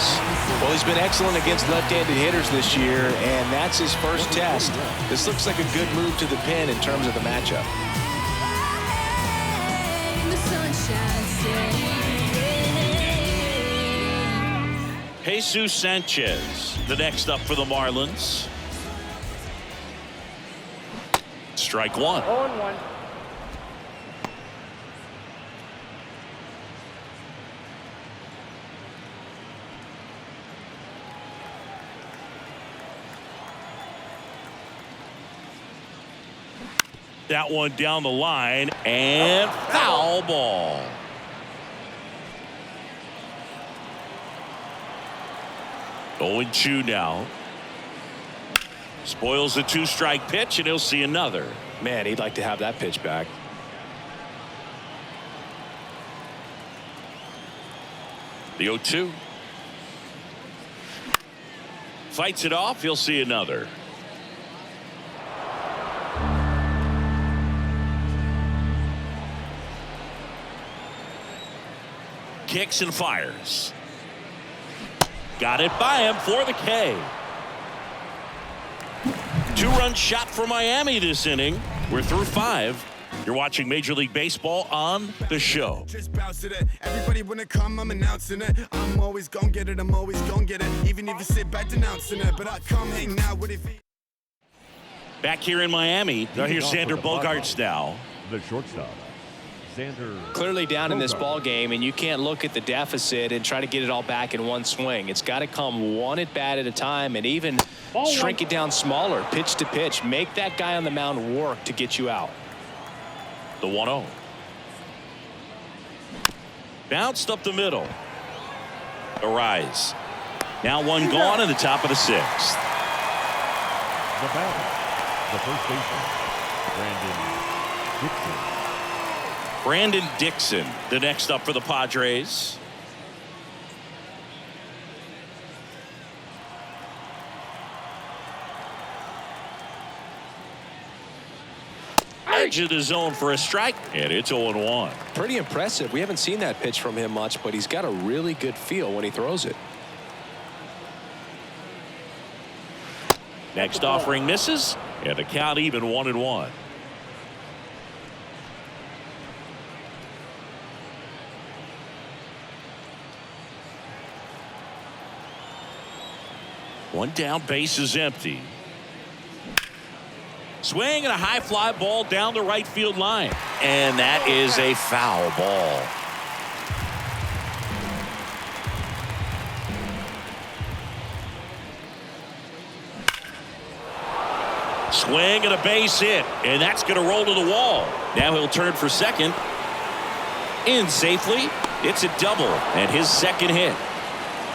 Well, he's been excellent against left-handed hitters this year, and that's his first test. This looks like a good move to the pin in terms of the matchup. Jesus Sanchez, the next up for the Marlins. Strike 1. 0-1. That one down the line, and foul ball. Oh, 0-2 now. Spoils the 2-strike pitch, and he'll see another. Man, he'd like to have that pitch back. The 0-2. Fights it off. He'll see another. Kicks and fires. Got it by him for the K. 2-run shot for Miami this inning. We're through 5. You're watching Major League Baseball on the show. Just bounce it. Everybody wanna come, I'm announcing it. I'm always gonna get it, I'm always gonna get it. Even if you sit back denouncing it, but I come hang out with it. Back here in Miami, now here's Xander Bogaerts now. the shortstop. Clearly down in this ball game, and you can't look at the deficit and try to get it all back in one swing. It's got to come one at bat at a time, and even shrink it down smaller, pitch to pitch. Make that guy on the mound work to get you out. The 1-0. Bounced up the middle. Arise. Now one gone in the top of the 6th. The batter, the first baseman, Brandon Dixon, the next up for the Padres. Edge of the zone for a strike, and it's 0-1. Pretty impressive. We haven't seen that pitch from him much, but he's got a really good feel when he throws it. Next offering misses, and the count even 1-1. One down, base is empty. Swing and a high fly ball down the right field line. And that is a foul ball. Swing and a base hit. And that's going to roll to the wall. Now he'll turn for second. In safely. It's a double. And his second hit.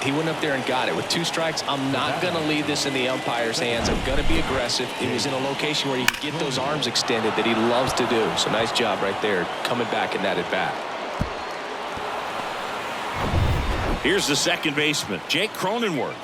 He went up there and got it. With 2 strikes, I'm not going to leave this in the umpire's hands. I'm going to be aggressive. It was in a location where he could get those arms extended that he loves to do. So nice job right there, coming back in that at bat. Here's the second baseman, Jake Cronenworth.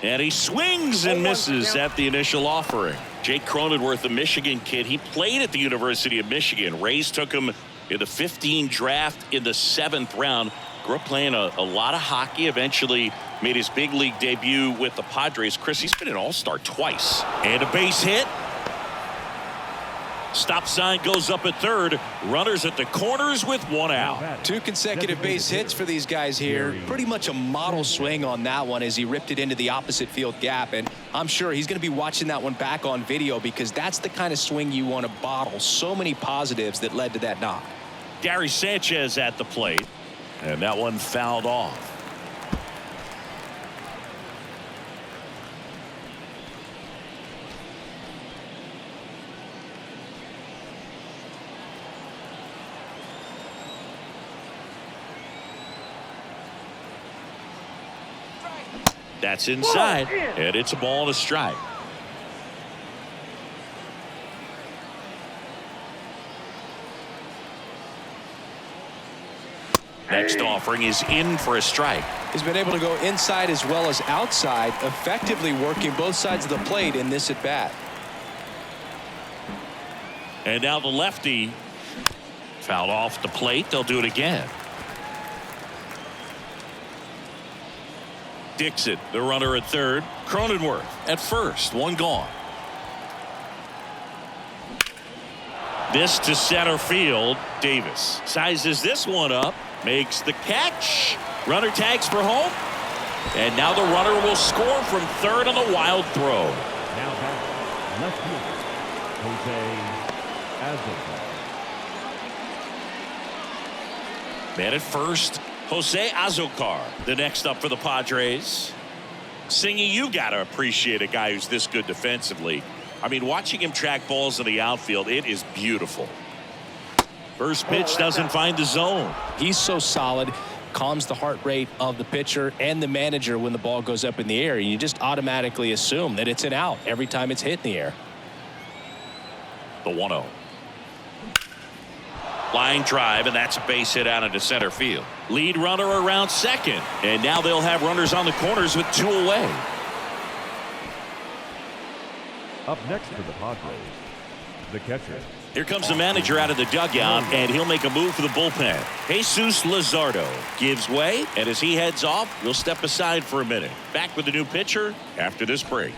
And he swings and misses at the initial offering. Jake Cronenworth, the Michigan kid, he played at the University of Michigan. Rays took him in the 15 draft in the 7th round. Grew up playing a lot of hockey. Eventually made his big league debut with the Padres. Chris, he's been an all-star twice. And a base hit. Stop sign goes up at third. Runners at the corners with 1 out. 2 consecutive base hits for these guys here. Pretty much a model swing on that one as he ripped it into the opposite field gap. And I'm sure he's going to be watching that one back on video because that's the kind of swing you want to bottle. So many positives that led to that knock. Gary Sanchez at the plate. And that one fouled off. That's inside, and it's a ball and a strike. Next offering is in for a strike. He's been able to go inside as well as outside, effectively working both sides of the plate in this at bat. And now the lefty fouled off the plate. They'll do it again. Dixon, the runner at third. Cronenworth at first. 1 gone. This to center field. Davis sizes this one up. Makes the catch. Runner tags for home. And now the runner will score from third on the wild throw. Now back, left fielder, Jose Azocar. Man at first, Jose Azocar, the next up for the Padres. Singy, you got to appreciate a guy who's this good defensively. I mean, watching him track balls in the outfield, it is beautiful. First pitch doesn't find the zone. He's so solid, calms the heart rate of the pitcher and the manager when the ball goes up in the air. You just automatically assume that it's an out every time it's hit in the air. The 1-0. Line drive, and that's a base hit out into center field. Lead runner around second, and now they'll have runners on the corners with 2 away. Up next for the Padres, the catcher. Here comes the manager out of the dugout, and he'll make a move for the bullpen. Jesus Luzardo gives way, and as he heads off, we'll step aside for a minute. Back with the new pitcher after this break.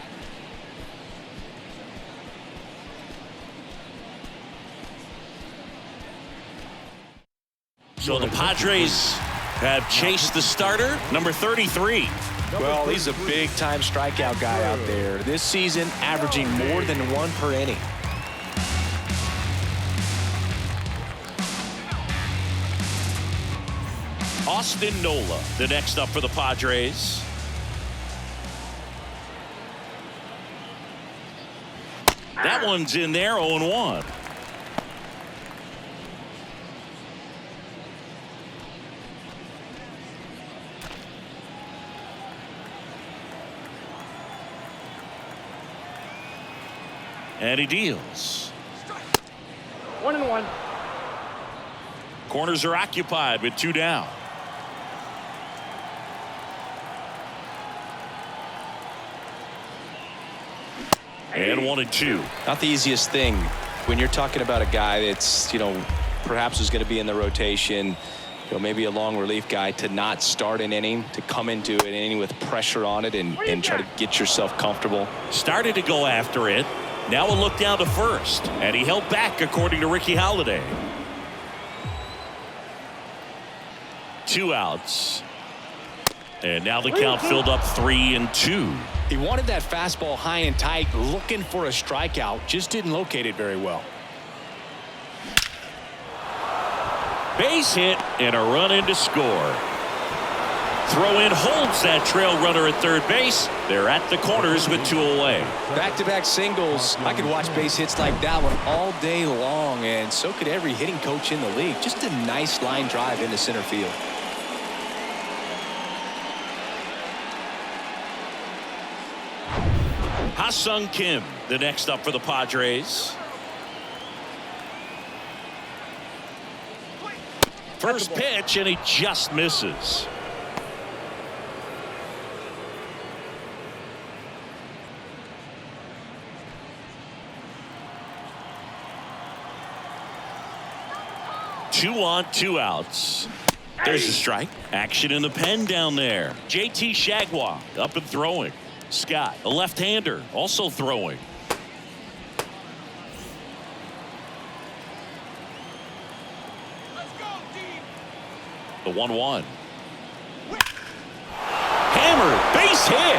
So the Padres have chased the starter, number 33. Well, he's a big-time strikeout guy out there. This season, averaging more than 1 per inning. Austin Nola, the next up for the Padres. That one's in there, 0-1. And he deals. 1-1. Corners are occupied with 2 down. And 1-2. Not the easiest thing when you're talking about a guy that's, perhaps is going to be in the rotation. You know, maybe a long relief guy to not start an inning, to come into an inning with pressure on it and try to get yourself comfortable. Started to go after it. Now a look down to first, and he held back according to Ricky Halladay. 2 outs. And now the count filled up 3-2. He wanted that fastball high and tight, looking for a strikeout, just didn't locate it very well. Base hit and a run in to score. Throw in holds that trail runner at third base. They're at the corners with 2 away. Back-to-back singles. I could watch base hits like that one all day long, and so could every hitting coach in the league. Just a nice line drive into center field. Ha-Sung Kim, the next up for the Padres. First pitch, and he just misses. Two on, 2 outs. There's a strike. Action in the pen down there. JT Shagwa up and throwing. Scott, a left-hander, also throwing. The 1-1. Hammered, base hit.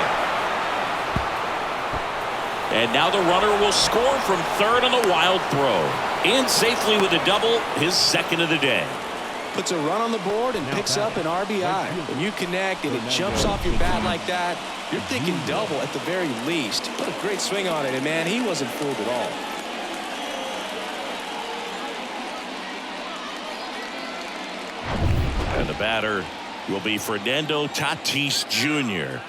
And now the runner will score from third on the wild throw. In safely with a double, his second of the day. Puts a run on the board and picks up an RBI. When you connect and it jumps off your bat like that, you're thinking double at the very least. Put a great swing on it, and man, he wasn't fooled at all. And the batter will be Fernando Tatis Jr.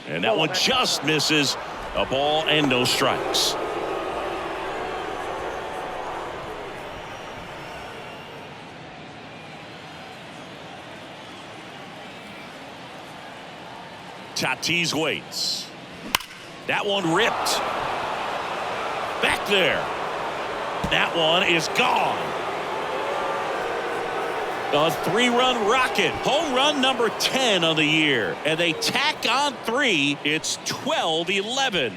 And that one just misses. A ball and no strikes. Tatis waits. That one ripped. Back there. That one is gone. A 3-run rocket. Home run number 10 on the year. And they tack on 3. It's 12-11.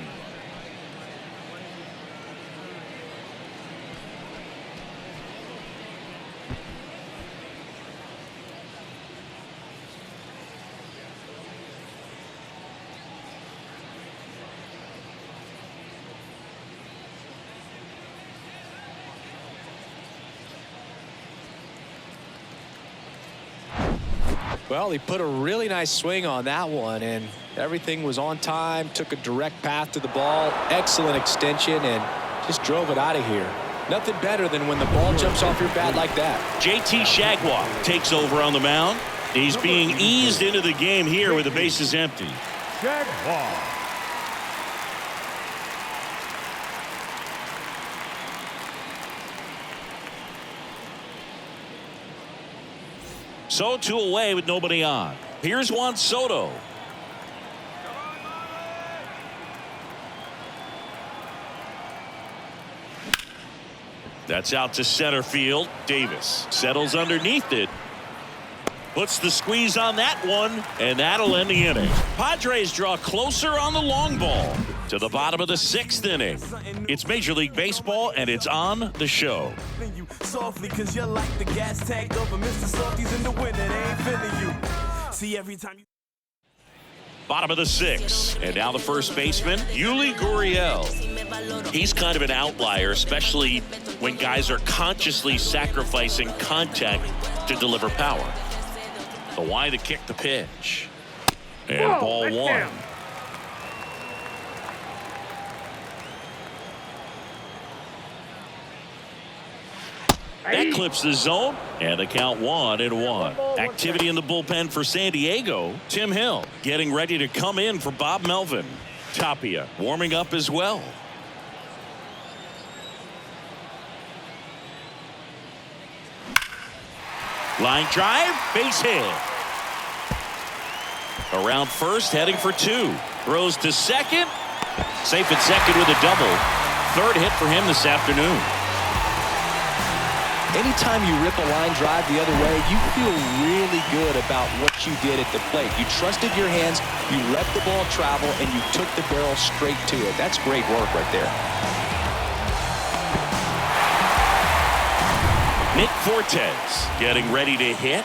Well, he put a really nice swing on that one, and everything was on time, took a direct path to the ball, excellent extension, and just drove it out of here. Nothing better than when the ball jumps off your bat like that. JT Shagwa takes over on the mound. He's being eased into the game here with the bases empty. Shagwa. So 2 away with nobody on. Here's Juan Soto. That's out to center field. Davis settles underneath it. Puts the squeeze on that one, and that'll end the inning. Padres draw closer on the long ball to the bottom of the 6th inning. It's Major League Baseball, and it's on the show. Softly, cause you're like the gas tank of a Mr. Softies in the winter. They ain't feeling you. See, every time you. Bottom of the 6th, and now the first baseman, Yuli Gurriel. He's kind of an outlier, especially when guys are consciously sacrificing contact to deliver power. The wide to kick the pitch. And ball 1. That clips the zone, and the count 1-1. Activity in the bullpen for San Diego. Tim Hill getting ready to come in for Bob Melvin. Tapia warming up as well. Line drive, base hit. Around first, heading for 2. Throws to second. Safe at second with a double. 3rd hit for him this afternoon. Anytime you rip a line drive the other way, you feel really good about what you did at the plate. You trusted your hands, you let the ball travel, and you took the barrel straight to it. That's great work right there. Nick Fortes getting ready to hit.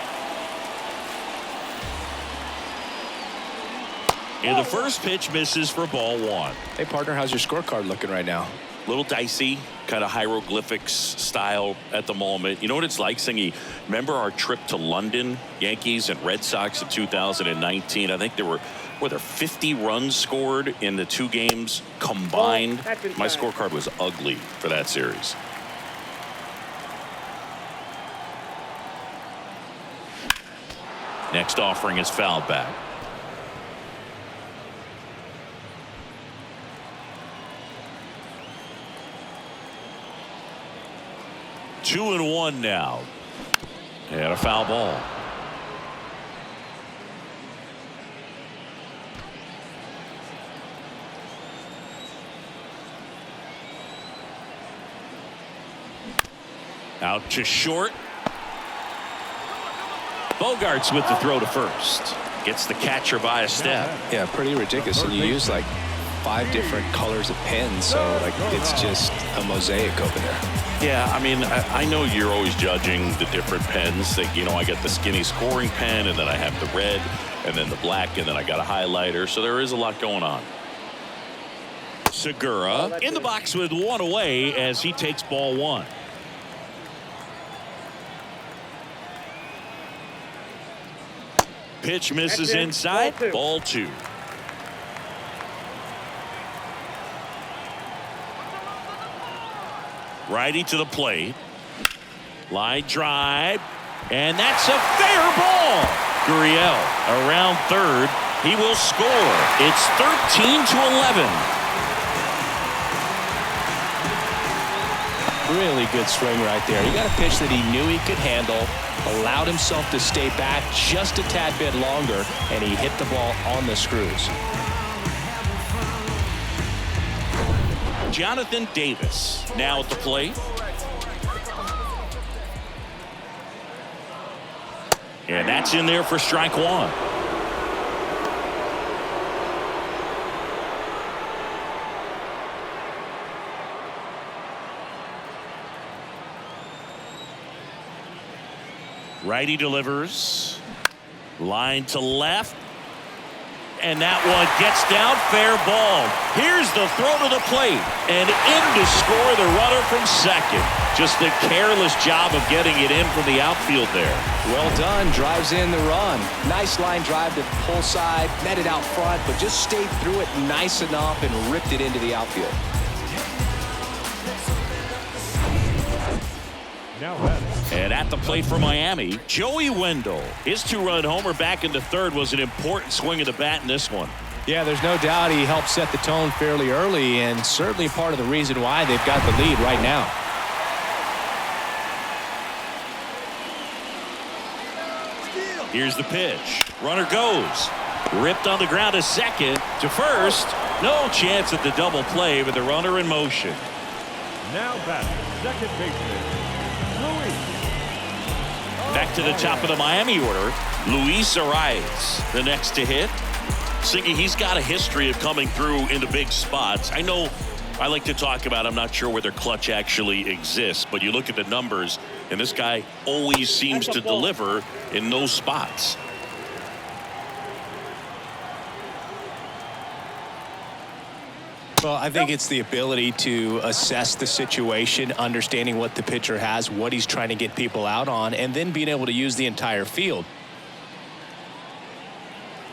And the first pitch misses for ball one. Hey, partner, how's your scorecard looking right now? Little dicey, kind of hieroglyphics style at the moment. You know what it's like, Singy? Remember our trip to London, Yankees and Red Sox in 2019? I think were there 50 runs scored in the 2 games combined? My scorecard was ugly for that series. Next offering is fouled back. Two and one now. And a foul ball. Out to short. Bogarts with the throw to first. Gets the catcher by a step. Yeah, pretty ridiculous. And you use like 5 different colors of pens, so like it's just a mosaic over there. Yeah, I mean, I know you're always judging the different pens. That, you know, I got the skinny scoring pen, and then I have the red, and then the black, and then I got a highlighter. So there is a lot going on. Segura in the box with one away as he takes ball one. Pitch misses inside. Ball two. Righty to the plate. Line drive. And that's a fair ball. Gurriel around third. He will score. It's 13-11. Really good swing right there. He got a pitch that he knew he could handle, allowed himself to stay back just a tad bit longer, and he hit the ball on the screws. Jonathan Davis now at the plate. And that's in there for strike one. Righty delivers. Line to left. And that one gets down, fair ball. Here's the throw to the plate. And in to score the runner from second. Just a careless job of getting it in from the outfield there. Well done. Drives in the run. Nice line drive to the pull side. Met it out front, but just stayed through it nice enough and ripped it into the outfield. Now batting. And at the plate for Miami, Joey Wendell. His 2-run homer back into third was an important swing of the bat in this one. Yeah, there's no doubt he helped set the tone fairly early, and certainly part of the reason why they've got the lead right now. Here's the pitch. Runner goes. Ripped on the ground to second. To first. No chance at the double play with the runner in motion. Now batting. Second baseman. Back to the top of the Miami order. Luis Arias, the next to hit. Siggy, he's got a history of coming through into big spots. I know I like to talk about, I'm not sure whether clutch actually exists, but you look at the numbers, and this guy always seems to deliver in those spots. Well, I think it's the ability to assess the situation, understanding what the pitcher has, what he's trying to get people out on, and then being able to use the entire field.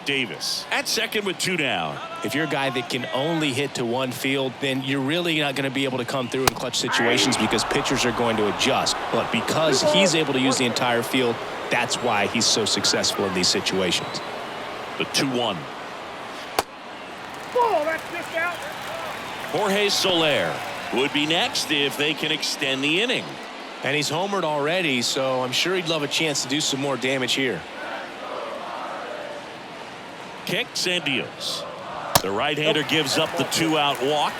Davis at second with 2 down. If you're a guy that can only hit to one field, then you're really not going to be able to come through in clutch situations because pitchers are going to adjust. But because he's able to use the entire field, that's why he's so successful in these situations. The 2-1. Oh, that's just out. Jorge Soler would be next if they can extend the inning. And he's homered already, so I'm sure he'd love a chance to do some more damage here. Kicks and deals. The right-hander gives up the 2-out walk.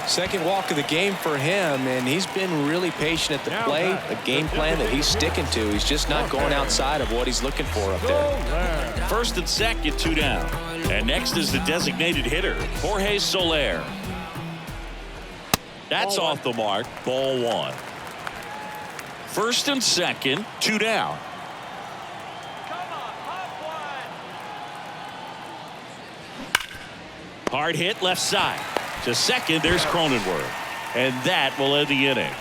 Second walk of the game for him, and he's been really patient at the plate. A game plan that he's sticking to. He's just not going outside of what he's looking for up there. First and second, 2 down. And next is the designated hitter, Jorge Soler. That's off the mark. Ball 1. First and second, 2 down. Hard hit left side. To second, there's Cronenworth. And that will end the inning.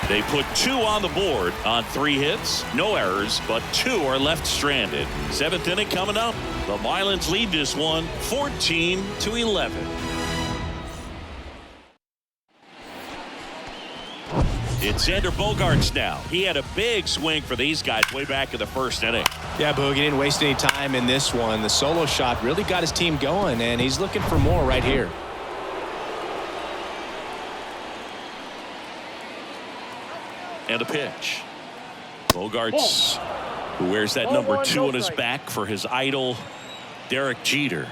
They put 2 on the board on 3 hits. No errors, but 2 are left stranded. 7th inning coming up. The Marlins lead this one 14-11. It's Xander Bogaerts now. He had a big swing for these guys way back in the first inning. Yeah, Boog, he didn't waste any time in this one. The solo shot really got his team going, and he's looking for more right here. And a pitch. Bogaerts, who wears that number 2 on his back for his idol, Derek Jeter.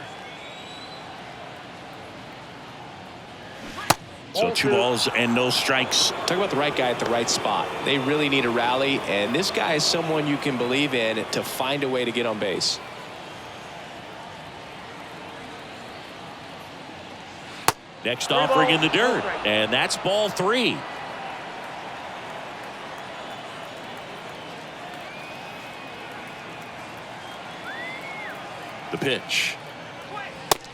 So 2 balls and no strikes. Talk about the right guy at the right spot. They really need a rally, and this guy is someone you can believe in to find a way to get on base. Next offering in the dirt, and that's ball 3. The pitch.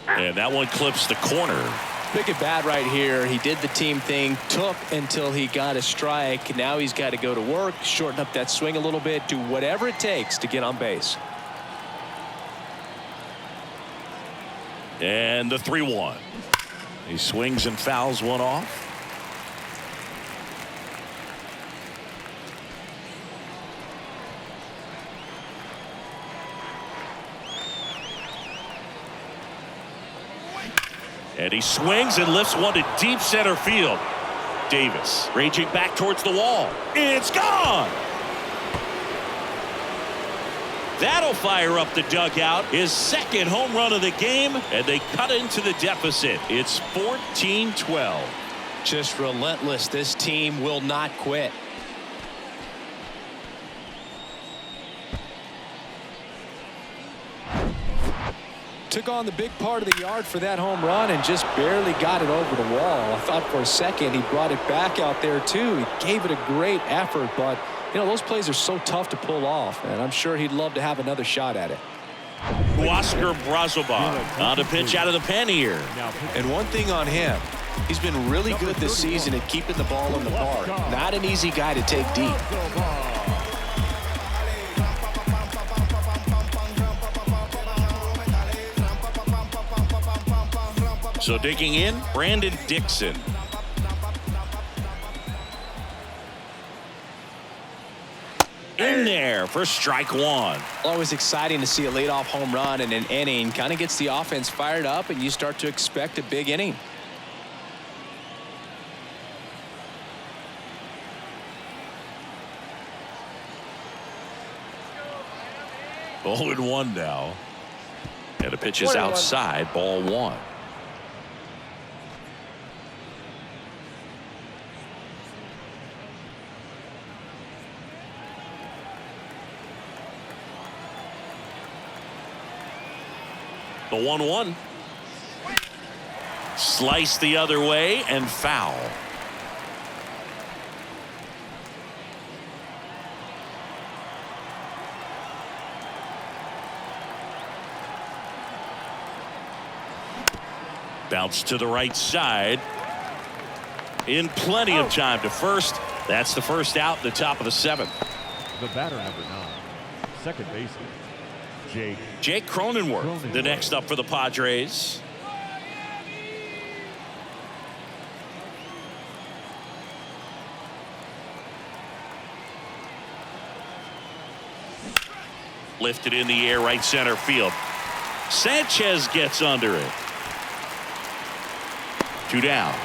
And that one clips the corner. Big at bat right here. He did the team thing, took until he got a strike. Now he's got to go to work, shorten up that swing a little bit, do whatever it takes to get on base. And the 3-1. He swings and fouls one off. And he swings and lifts one to deep center field. Davis raging back towards the wall. It's gone. That'll fire up the dugout. His second home run of the game, and they cut into the deficit. It's 14-12. Just relentless. This team will not quit. Took on the big part of the yard for that home run and just barely got it over the wall. I thought for a second he brought it back out there too. He gave it a great effort, but you know those plays are so tough to pull off, and I'm sure he'd love to have another shot at it. Oscar Brazoban on a pitch out of the pen here. And one thing on him, he's been really good this season at keeping the ball in the park. Not an easy guy to take deep. So digging in, Brandon Dixon. In there for strike 1. Always exciting to see a leadoff home run in an inning. Kind of gets the offense fired up, and you start to expect a big inning. Oh, and 1 now. And the pitch is outside, ball 1. The 1-1. Slice the other way and foul. Bounce to the right side. In plenty of time to first. That's the first out in the top of the 7th. The batter, number 9, second baseman, Jake Cronenworth, the next up for the Padres. Lifted in the air, right center field. Sanchez gets under it. 2 down.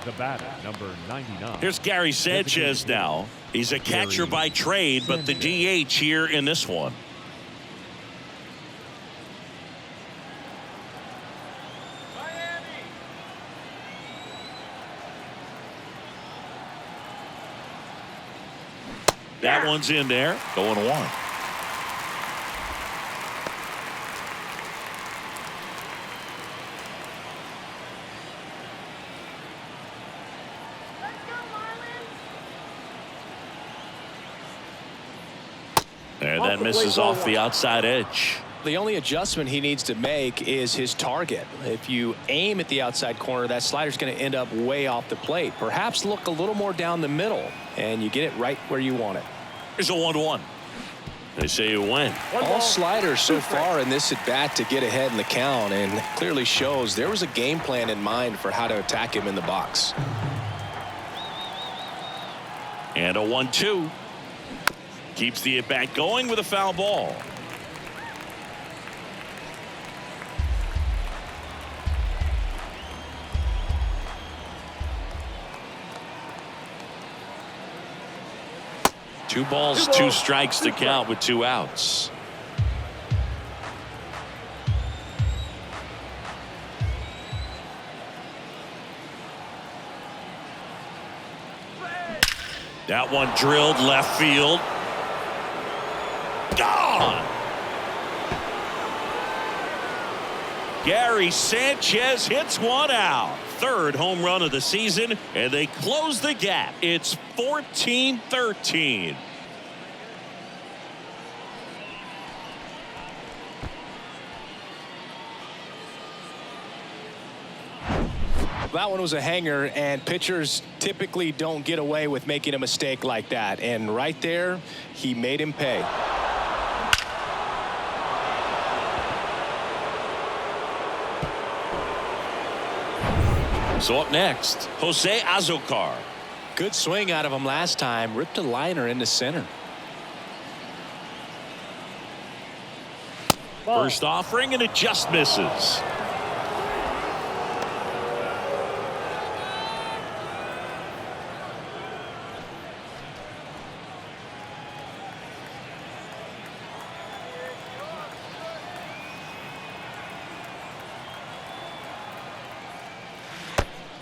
the batter, number 99. Here's Gary Sanchez now. He's a catcher by trade, but the DH here in this one. That one's in there. Going 1. Let's go, Marlins. And that misses off the outside edge. The only adjustment he needs to make is his target. If you aim at the outside corner, that slider's going to end up way off the plate. Perhaps look a little more down the middle, and you get it right where you want it. Here's a 1-1. They say you win. All sliders so far in this at bat to get ahead in the count, and clearly shows there was a game plan in mind for how to attack him in the box. And a 1-2. Keeps the at bat going with a foul ball. Two balls, 2 strikes to count with 2 outs. That one drilled left field. Gone. Gary Sanchez hits one out. 3rd home run of the season, and they close the gap. It's 14-13. That one was a hanger, and pitchers typically don't get away with making a mistake like that. And right there, he made him pay. So up next, Jose Azocar. Good swing out of him last time. Ripped a liner into center. First offering, and it just misses.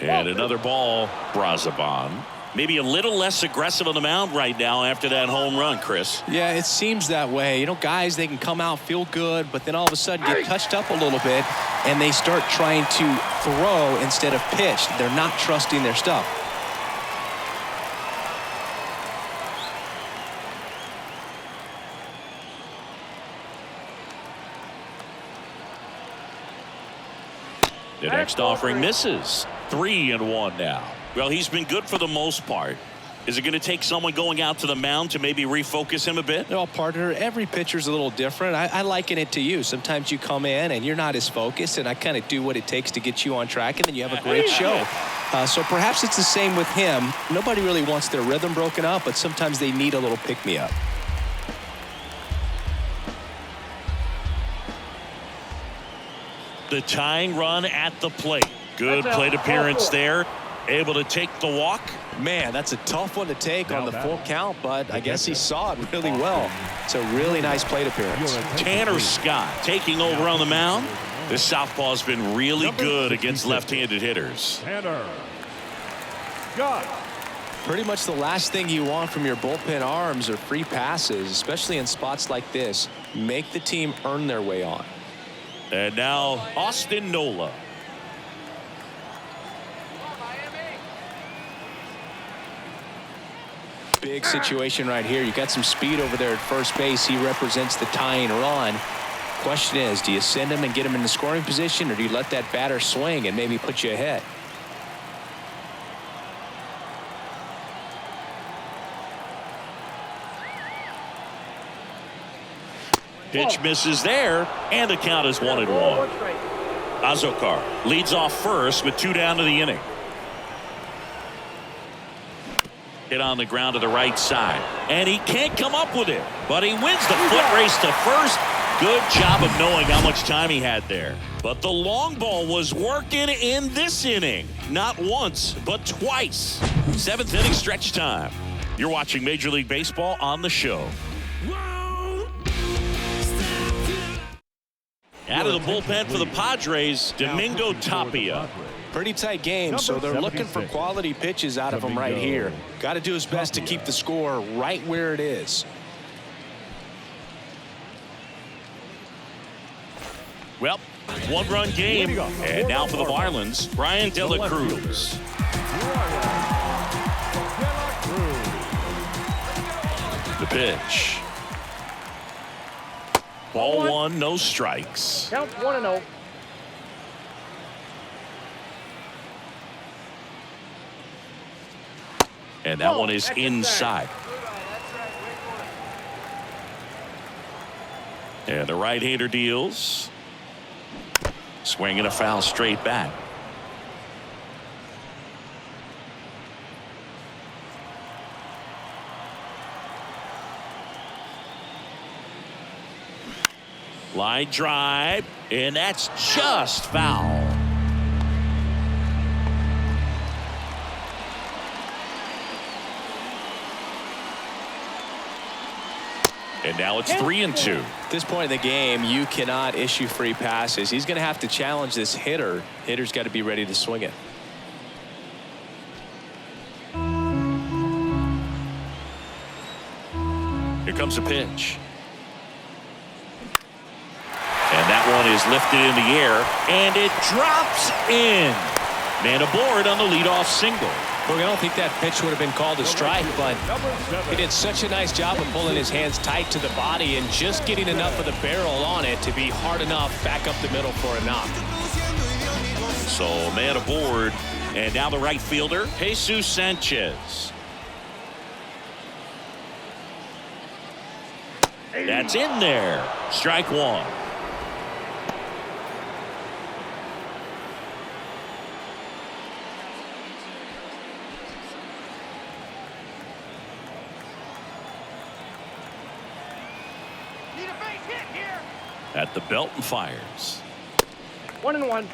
And another ball, Brazaban. Maybe a little less aggressive on the mound right now after that home run, Chris. Yeah, it seems that way. You know, guys, they can come out, feel good, but then all of a sudden get touched up a little bit, and they start trying to throw instead of pitch. They're not trusting their stuff. The next offering misses. 3-1 now. Well, he's been good for the most part. Is it going to take someone going out to the mound to maybe refocus him a bit? No, partner, every pitcher's a little different. I liken it to you. Sometimes you come in and you're not as focused, and I kind of do what it takes to get you on track, and then you have a great show. So perhaps it's the same with him. Nobody really wants their rhythm broken up, but sometimes they need a little pick-me-up. The tying run at the plate. Good plate appearance there. Able to take the walk. Man, that's a tough one to take on the full count, but I guess he saw it really well. It's a really nice plate appearance. Tanner Scott taking over on the mound. This southpaw's been really good against left-handed hitters. Tanner Scott. Pretty much the last thing you want from your bullpen arms are free passes, especially in spots like this. Make the team earn their way on. And now Austin Nola. Big situation right here. You got some speed over there at first base. He represents the tying run. Question is, do you send him and get him in the scoring position, or do you let that batter swing and maybe put you ahead? Pitch misses there, and the count is 1-1. Azocar leads off first with 2 down to the inning. Hit on the ground to the right side, and he can't come up with it, but he wins the foot race to first. Good job of knowing how much time he had there. But the long ball was working in this inning. Not once, but twice. 7th inning stretch time. You're watching Major League Baseball on the show. Out of the bullpen for the Padres, Domingo Tapia. Pretty tight game, so they're looking for quality pitches out of him right here. Got to do his best to keep the score right where it is. Well, one-run game, and now for the Marlins, Brian De La Cruz. The pitch. Ball one, no strikes. Count 1-0. And that one is inside. And the right-hander deals. Swinging a foul straight back. Line drive, and that's just foul. And now it's 3-2. At this point in the game, you cannot issue free passes. He's going to have to challenge this hitter. Hitter's got to be ready to swing it. Here comes a pitch. And that one is lifted in the air, and it drops in. Man aboard on the leadoff single. Look, I don't think that pitch would have been called a strike, but he did such a nice job of pulling his hands tight to the body and just getting enough of the barrel on it to be hard enough back up the middle for a knock. So man aboard, and now the right fielder, Jesus Sanchez. That's in there. Strike one. At the belt and fires. 1-1.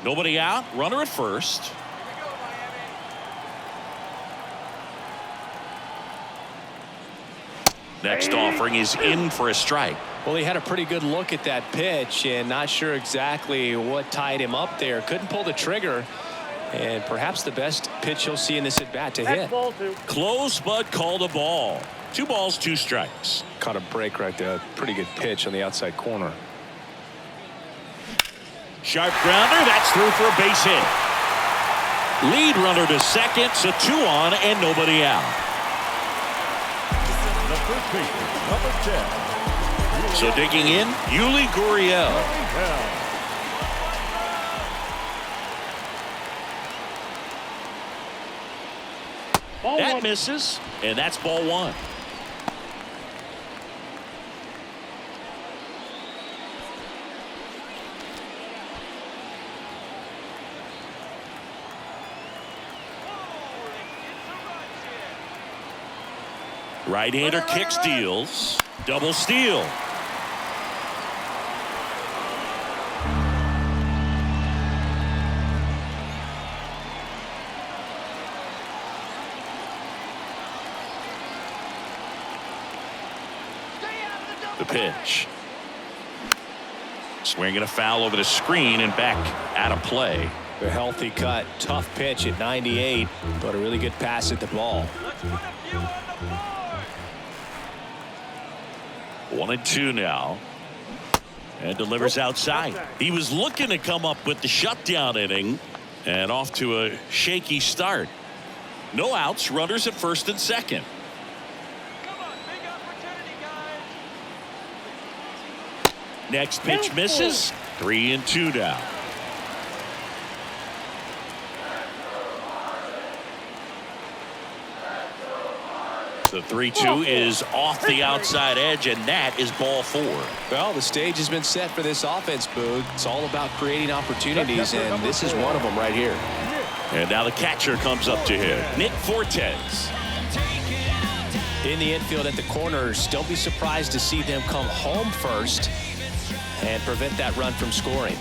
Nobody out. Runner at first. Next offering is in for a strike. Well, he had a pretty good look at that pitch and not sure exactly what tied him up there. Couldn't pull the trigger. And perhaps the best pitch you'll see in this at bat to hit. Ball two. Close, but called a ball. 2 balls, 2 strikes. Caught a break right there. Pretty good pitch on the outside corner. Sharp grounder. That's through for a base hit. Lead runner to second. So 2 on and nobody out. The first baseman, number 10. So digging in, Yuli Gurriel. That misses, and that's ball one. Right-hander kicks, deals. Double steal. The pitch. Swinging a foul over the screen and back out of play. A healthy cut, tough pitch at 98, but a really good pass at the ball. 1-2 now. And delivers outside. He was looking to come up with the shutdown inning and off to a shaky start. No outs, runners at first and second. Next pitch misses. 3-2 now. The 3-2 is off the outside edge, and that is ball 4. Well, the stage has been set for this offense, Boog. It's all about creating opportunities, and this is one of them right here. And now the catcher comes up to him, Nick Fortes. In the infield at the corners, don't be surprised to see them come home first and prevent that run from scoring.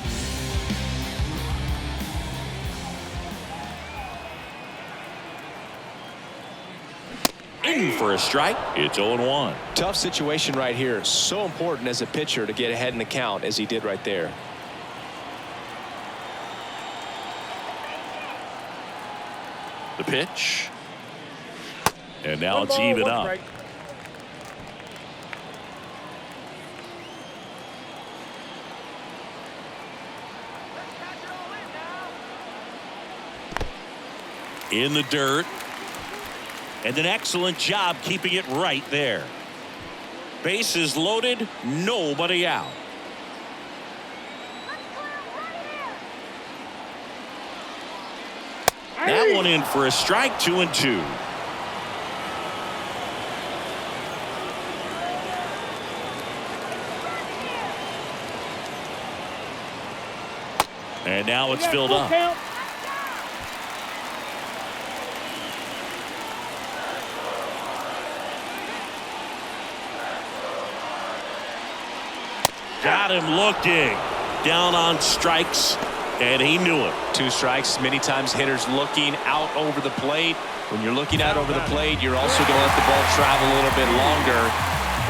in for a strike. It's 0-1. Tough situation right here. So important as a pitcher to get ahead in the count as he did right there. The pitch. And now One it's ball, even one up. strike. In the dirt. And an excellent job keeping it right there. Bases loaded, nobody out. That one in for a strike, 2-2. And now it's filled up. Count. Got him looking. Down on strikes, and he knew it. 2 strikes. Many times hitters looking out over the plate. When you're looking out over the plate, you're also going to let the ball travel a little bit longer.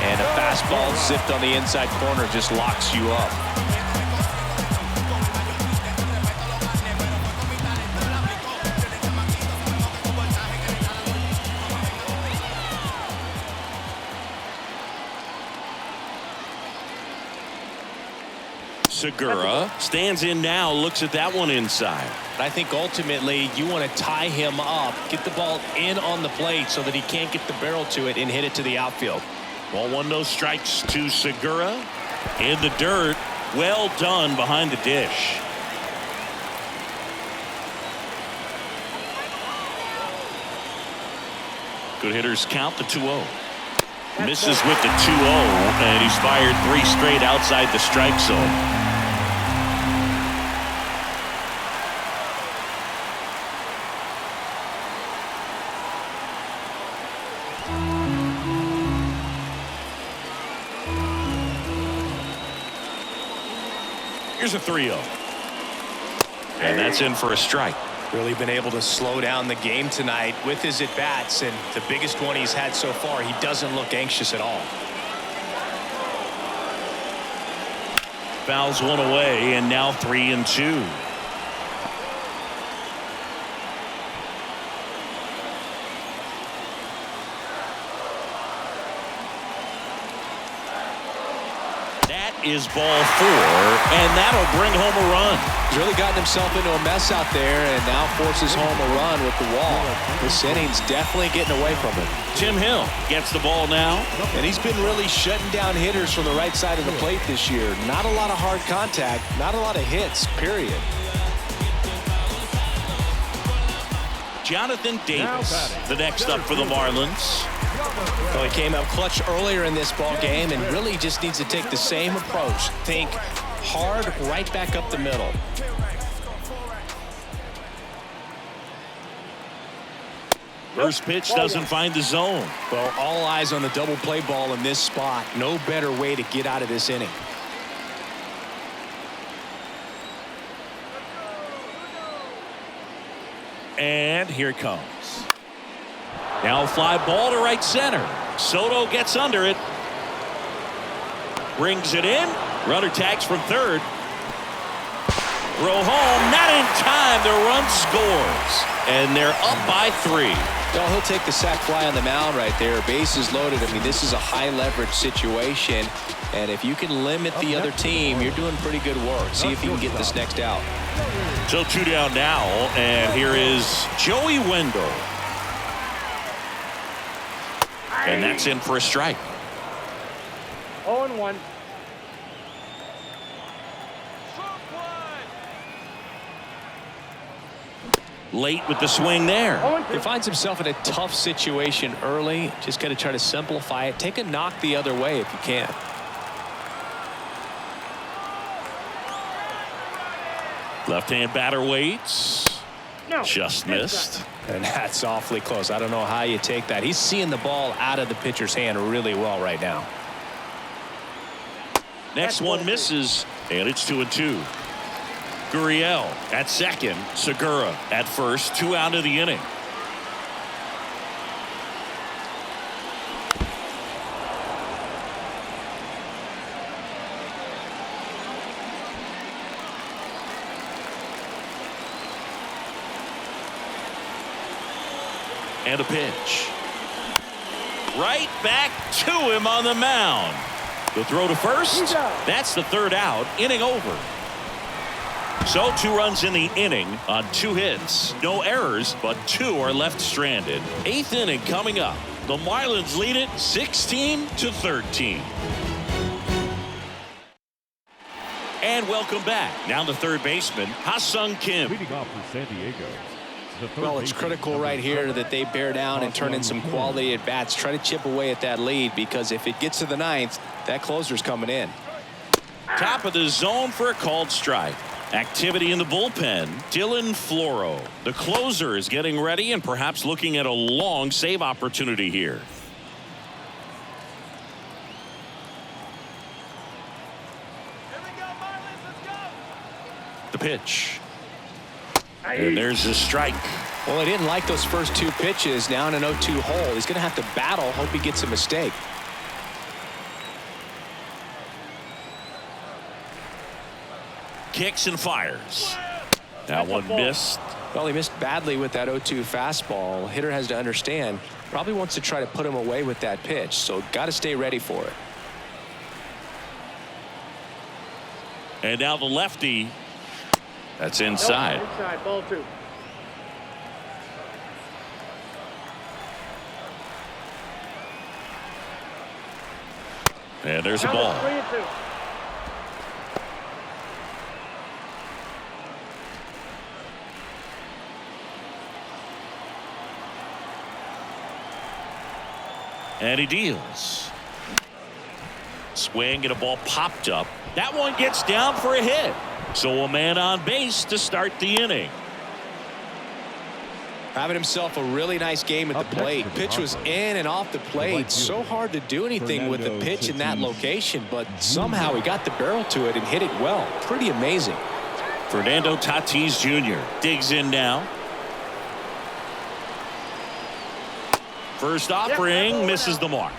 And a fastball zipped on the inside corner just locks you up. Segura stands in now, looks at that one inside. I think ultimately you want to tie him up, get the ball in on the plate so that he can't get the barrel to it and hit it to the outfield. Ball 1, no strikes to Segura. In the dirt. Well done behind the dish. Good hitters count the 2-0. Misses with the 2-0, and he's fired 3 straight outside the strike zone. Here's a 3-0. And that's in for a strike. Really been able to slow down the game tonight with his at-bats, and the biggest one he's had so far, he doesn't look anxious at all. Fouls one away, and now 3-2. That is ball 4, and that'll bring home a run. He's really gotten himself into a mess out there and now forces home a run with the wall. This inning's definitely getting away from him. Tim Hill gets the ball now. And he's been really shutting down hitters from the right side of the plate this year. Not a lot of hard contact, not a lot of hits, period. Jonathan Davis, the next up for the Marlins. Well, he came up clutch earlier in this ball game and really just needs to take the same approach. Think hard right back up the middle. First pitch doesn't find the zone. Well, all eyes on the double play ball in this spot. No better way to get out of this inning. And here it comes. Now a fly ball to right center. Soto gets under it. Brings it in. Runner tags from third. Throw home. Not in time. The run scores. And they're up by 3. Well, he'll take the sac fly on the mound right there. Bases loaded. I mean, this is a high leverage situation. And if you can limit the other team, you're doing pretty good work. See if you can get this next out. So 2 down now. And here is Joey Wendell. And that's in for a strike. 0-1. Late with the swing there. He finds himself in a tough situation early. Just got to try to simplify it. Take a knock the other way if you can. Left-hand batter waits. No. Just missed. And that's awfully close. I don't know how you take that. He's seeing the ball out of the pitcher's hand really well right now. Next one misses, and it's 2-2. Gurriel at second. Segura at first. 2 out of the inning. And a pitch. Right back to him on the mound. The throw to first. That's the third out. Inning over. So 2 runs in the inning on 2 hits. No errors, but 2 are left stranded. 8th inning coming up. The Marlins lead it 16-13. And welcome back. Now the third baseman, Ha-Sung Kim. Leading off for San Diego. Well, it's critical right here that they bear down and turn in some quality at bats. Try to chip away at that lead, because if it gets to the 9th, that closer's coming in. Top of the zone for a called strike. Activity in the bullpen. Dylan Floro. The closer is getting ready and perhaps looking at a long save opportunity here. The pitch. And there's the strike. Well, he didn't like those first 2 pitches. Now in an 0-2 hole, he's going to have to battle. Hope he gets a mistake. Kicks and fires. That one missed. Well, he missed badly with that 0-2 fastball. Hitter has to understand, probably wants to try to put him away with that pitch, so got to stay ready for it. And now the lefty. That's inside. Inside, ball 2. And there's a ball. 3-2. And he deals. Swing and a ball popped up. That one gets down for a hit. So a man on base to start the inning. Having himself a really nice game at the plate. Pitch was in and off the plate. So hard to do anything with the pitch in that location, but somehow he got the barrel to it and hit it well. Pretty amazing. Fernando Tatis Jr. digs in now. First offering misses the mark.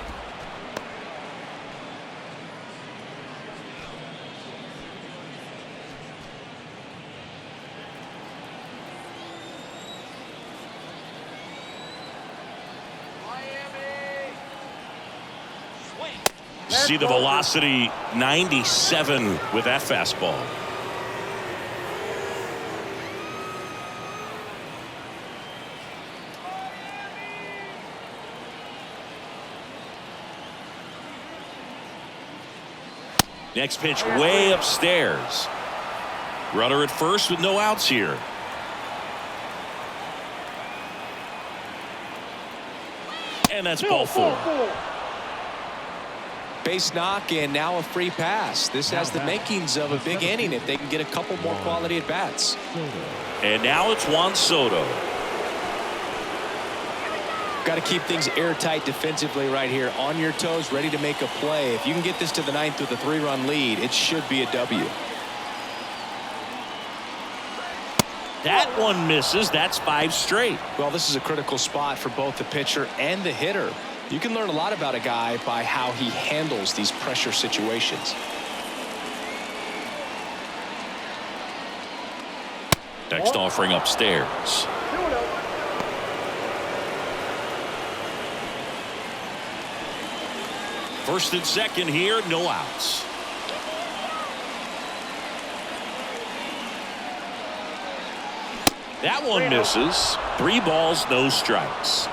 See the velocity 97 with that fastball. Next pitch way upstairs. Runner at first with no outs here. And that's ball 4. Base knock and now a free pass. This has the makings of a big inning if they can get a couple more quality at bats. And now it's Juan Soto. Got to keep things airtight defensively right here. On your toes, ready to make a play. If you can get this to the 9th with a 3-run lead, it should be a W. That one misses. That's 5 straight. Well, this is a critical spot for both the pitcher and the hitter. You can learn a lot about a guy by how he handles these pressure situations. Next offering upstairs. First and second here, no outs. That one misses. 3 balls, no strikes.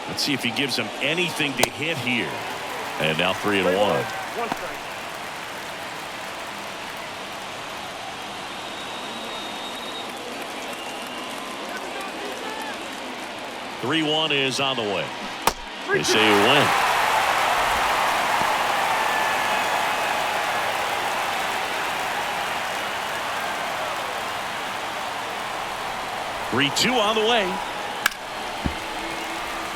Let's see if he gives him anything to hit here. And now 3-1. 1 strike. 3-1 is on the way. They say you win. Three-2 on the way.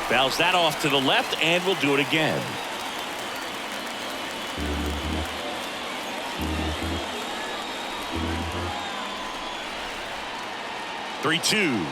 Fouls that off to the left, and we'll do it again. Three-two.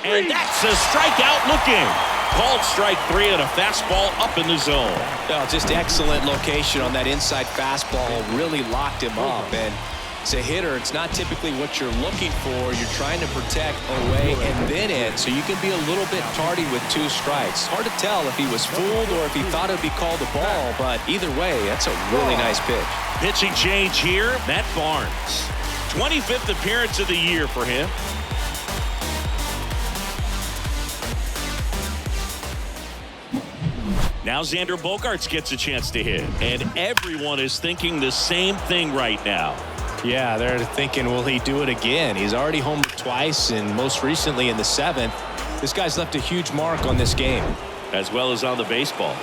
And that's a strikeout looking. Called strike 3 and a fastball up in the zone. Oh, just excellent location on that inside fastball. Really locked him up. And as a hitter, it's not typically what you're looking for. You're trying to protect away and then in, so you can be a little bit tardy with 2 strikes. Hard to tell if he was fooled or if he thought it would be called a ball, but either way, that's a really nice pitch. Pitching change here, Matt Barnes. 25th appearance of the year for him. Now Xander Bogaerts gets a chance to hit, and everyone is thinking the same thing right now. Yeah, they're thinking, will he do it again? He's already homered twice, and most recently in the 7th. This guy's left a huge mark on this game. As well as on the baseball.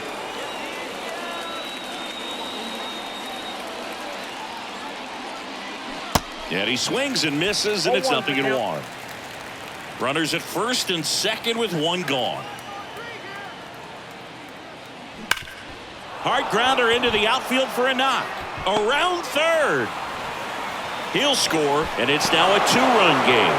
And he swings and misses, and it's 0-1. Runners at first and second with 1 gone. Hard grounder into the outfield for a knock. Around third. He'll score, and it's now a 2-run game.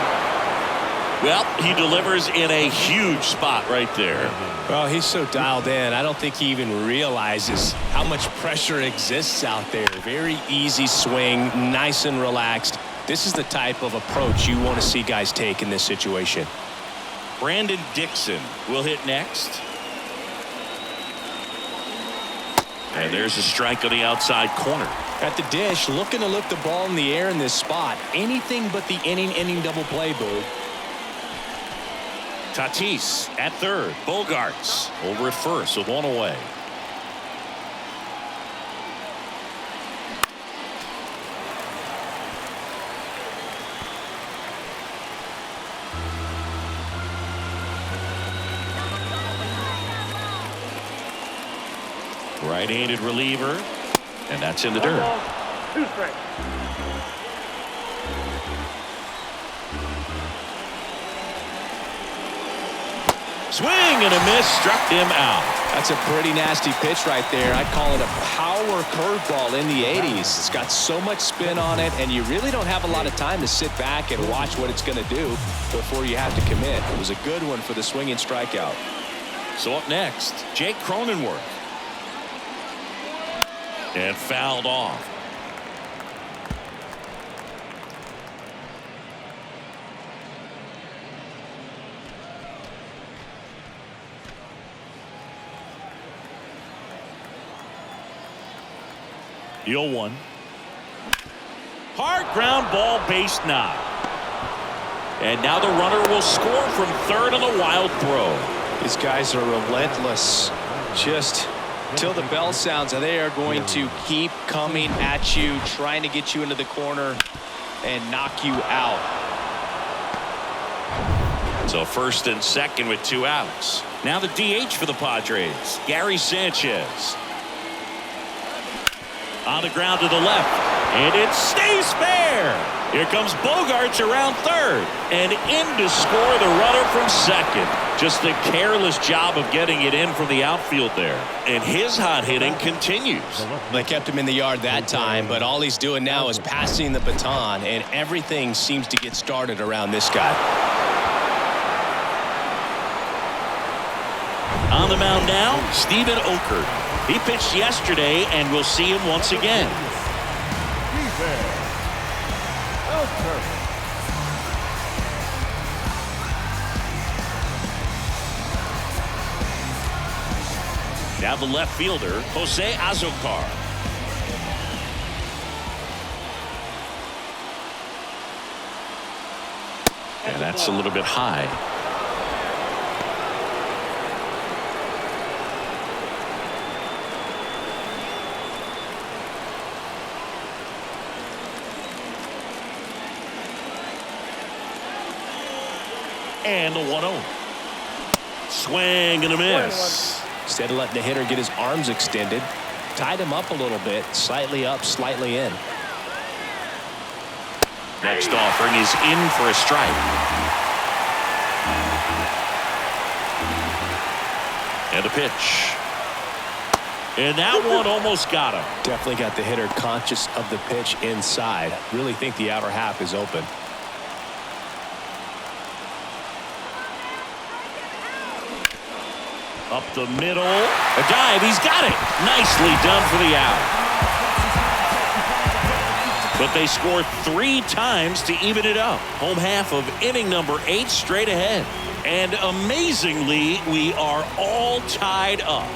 Well, he delivers in a huge spot right there. Well, he's so dialed in. I don't think he even realizes how much pressure exists out there. Very easy swing, nice and relaxed. This is the type of approach you want to see guys take in this situation. Brandon Dixon will hit next. And there's a strike on the outside corner. At the dish, looking to lift the ball in the air in this spot. Anything but the inning double play, Boog. Tatis at third. Bogaerts over at first with 1 away. Right-handed reliever, and that's in the dirt. 2 strikes. Swing and a miss, struck him out. That's a pretty nasty pitch right there. I'd call it a power curveball in the 80s. It's got so much spin on it, and you really don't have a lot of time to sit back and watch what it's going to do before you have to commit. It was a good one for the swinging strikeout. So up next, Jake Cronenworth. And fouled off. The 0-1. Hard ground ball, base knock. And now the runner will score from third on a wild throw. These guys are relentless. Just till the bell sounds, and they are going to keep coming at you, trying to get you into the corner and knock you out. So first and second with 2 outs. Now the DH for the Padres, Gary Sanchez. On the ground to the left, and it stays fair. Here comes Bogaerts around third, and in to score the runner from second. Just a careless job of getting it in from the outfield there. And his hot hitting continues. They kept him in the yard that time, but all he's doing now is passing the baton, and everything seems to get started around this guy. On the mound now, Steven Okert. He pitched yesterday, and we'll see him once again. Now the left fielder, Jose Azocar. And that's a little bit high. And the 1-0. Swing and a miss. Instead of letting the hitter get his arms extended, tied him up a little bit, slightly up, slightly in. Next offering is in for a strike. And the pitch. And that one almost got him. Definitely got the hitter conscious of the pitch inside. Really think the outer half is open. Up the middle. A dive. He's got it. Nicely done for the out. But they scored 3 times to even it up. Home half of inning number 8 straight ahead. And amazingly, we are all tied up.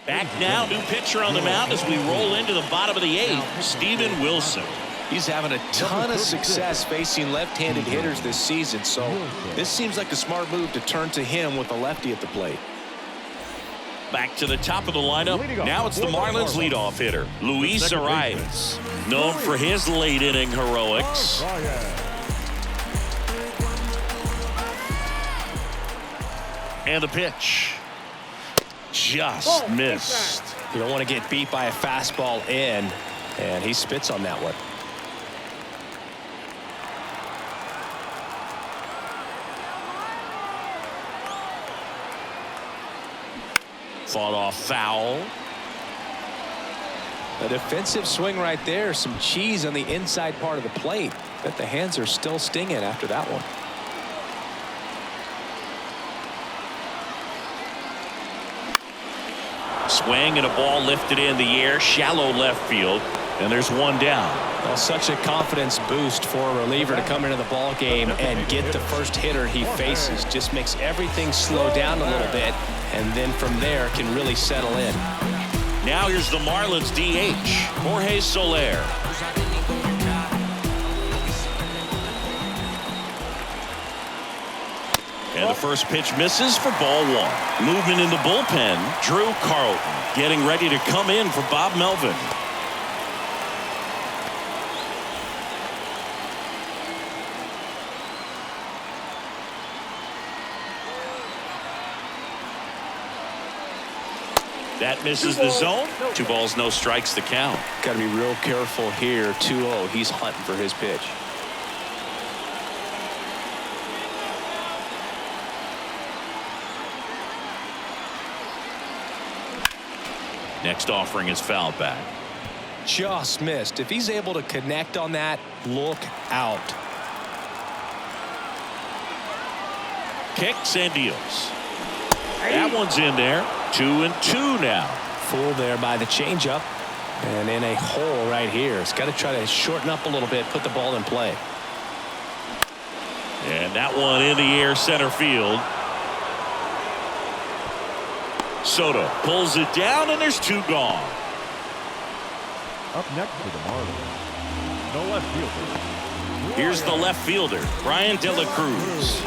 Back now, new pitcher on the mound as we roll into the bottom of the 8th, Steven Wilson. He's having a ton of success facing left-handed hitters this season, so this seems like a smart move to turn to him with a lefty at the plate. Back to the top of the lineup. Now it's the Marlins leadoff hitter, Luis Arias, known for his late inning heroics. And the pitch. Just missed. You don't want to get beat by a fastball in, and he spits on that one. Fought off foul. A defensive swing right there. Some cheese on the inside part of the plate. Bet the hands are still stinging after that one. Swing and a ball lifted in the air, shallow left field, and there's one down. Well, such a confidence boost for a reliever to come into the ball game and get the first hitter he faces. Just makes everything slow down a little bit, and then from there can really settle in. Now here's the Marlins DH, Jorge Soler. And the first pitch misses for ball 1. Movement in the bullpen, Drew Carlton getting ready to come in for Bob Melvin. That misses the zone. 2 balls, no strikes, the count. Got to be real careful here. 2-0. He's hunting for his pitch. Next offering is fouled back. Just missed. If he's able to connect on that, look out. Kicks and deals. That one's in there. 2-2 now. Fooled there by the changeup. And in a hole right here. It's got to try to shorten up a little bit, put the ball in play. And that one in the air, center field. Soto pulls it down, and there's 2 gone. Up next for the Marlins, the left fielder. Here's the left fielder, Brian De La Cruz.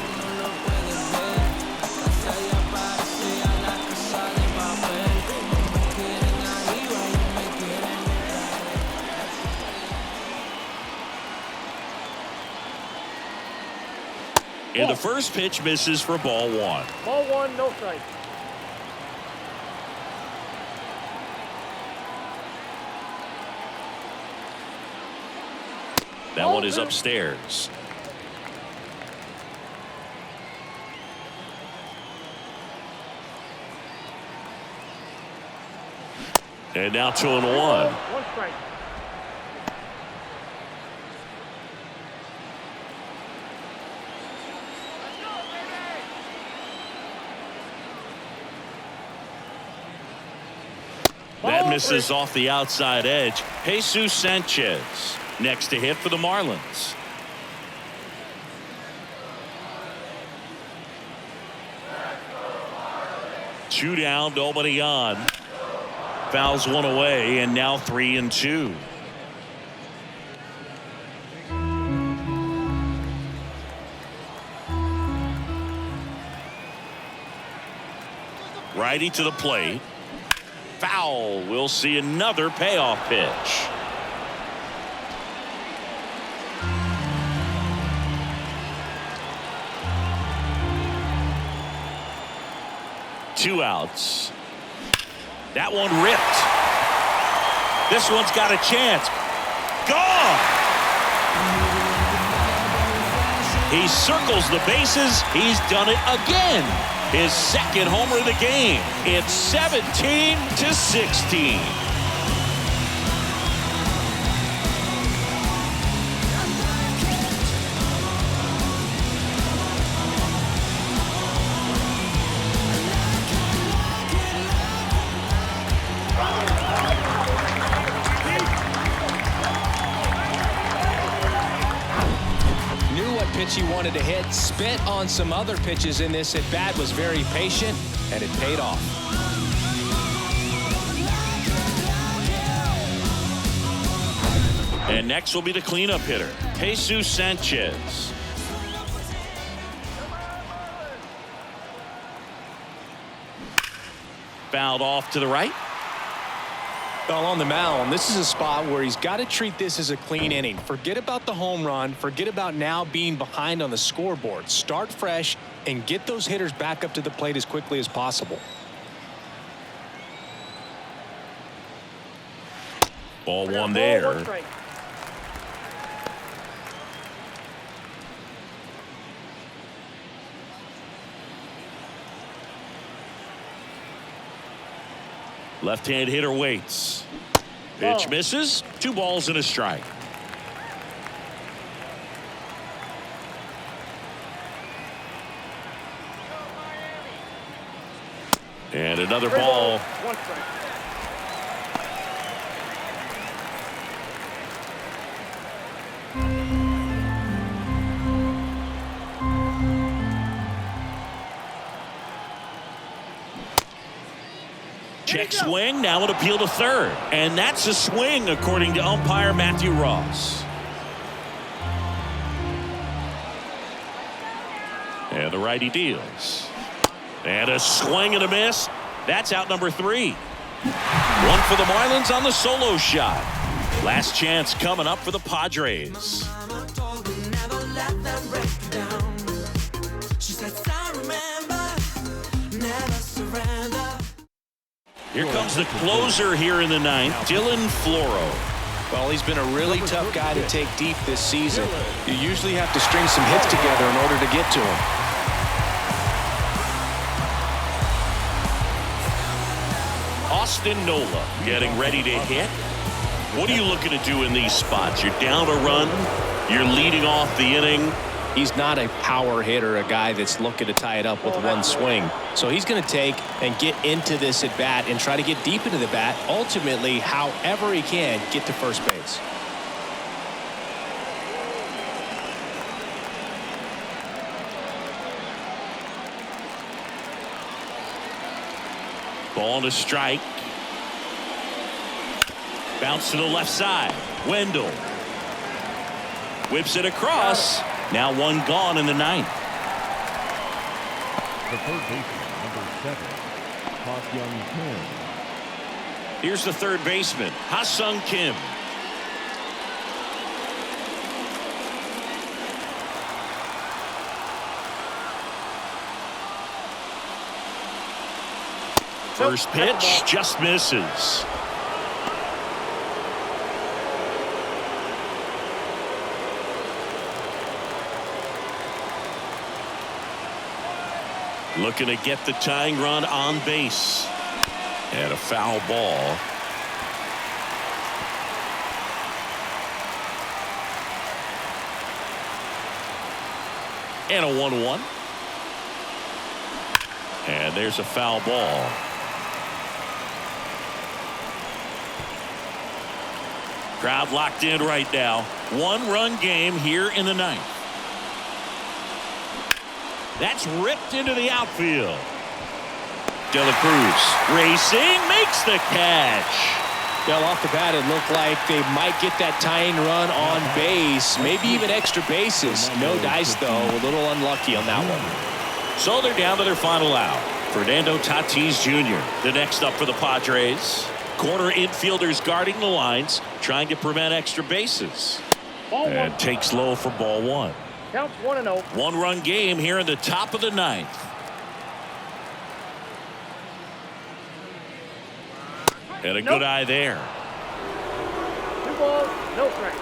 And the first pitch misses for ball 1. Ball 1, no strike. That one is upstairs. And now 2-1. 1 strike. That misses off the outside edge. Jesus Sanchez next to hit for the Marlins. Two down, nobody on. Fouls one away, and now 3-2. Righty to the plate. Foul. We'll see another payoff pitch. Two outs. That one ripped. This one's got a chance. Gone. He circles the bases. He's done it again. His second homer of the game. It's 17-16. hit, spit on some other pitches in this at bat, was very patient, and it paid off. And next will be the cleanup hitter, Jesus Sanchez. Fouled off to the right. Well, on the mound, this is a spot where he's got to treat this as a clean inning. Forget about the home run. Forget about now being behind on the scoreboard. Start fresh and get those hitters back up to the plate as quickly as possible. Ball one there. One strike. Left-hand hitter waits. Pitch misses. 2 balls and a strike. And another ball. One strike. Check swing. Now an appeal to third. And that's a swing, according to umpire Matthew Ross. And the righty deals. And a swing and a miss. That's out number 3. One for the Marlins on the solo shot. Last chance coming up for the Padres. Mama told me never let them break you down. She said, I remember, never surrender. Here comes the closer here in the 9th, Dylan Floro. Well, he's been a really tough guy to take deep this season. You usually have to string some hits together in order to get to him. Austin Nola getting ready to hit. What are you looking to do in these spots? You're down a run. You're leading off the inning. He's not a power hitter, a guy that's looking to tie it up with one swing. So he's going to take and get into this at bat and try to get deep into the bat. Ultimately, however he can, get to first base. Ball and a strike. Bounce to the left side. Wendell whips it across. Now one gone in the 9th. The third baseman, number 7, Ha-Seong Kim. Here's the third baseman, Ha-Seong Kim. First pitch just misses. Looking to get the tying run on base. And a foul ball. And a 1-1. And there's a foul ball. Crowd locked in right now. 1-run game here in the 9th. That's ripped into the outfield. De La Cruz racing, makes the catch. Well, off the bat, it looked like they might get that tying run on base, maybe even extra bases. No dice, though. A little unlucky on that one. So they're down to their final out. Fernando Tatis Jr., the next up for the Padres. Corner infielders guarding the lines, trying to prevent extra bases. Ball And one. takes low for ball 1. Counts 1-0. 1-run game here in the top of the 9th. And a good eye there. 2 balls, no strikes.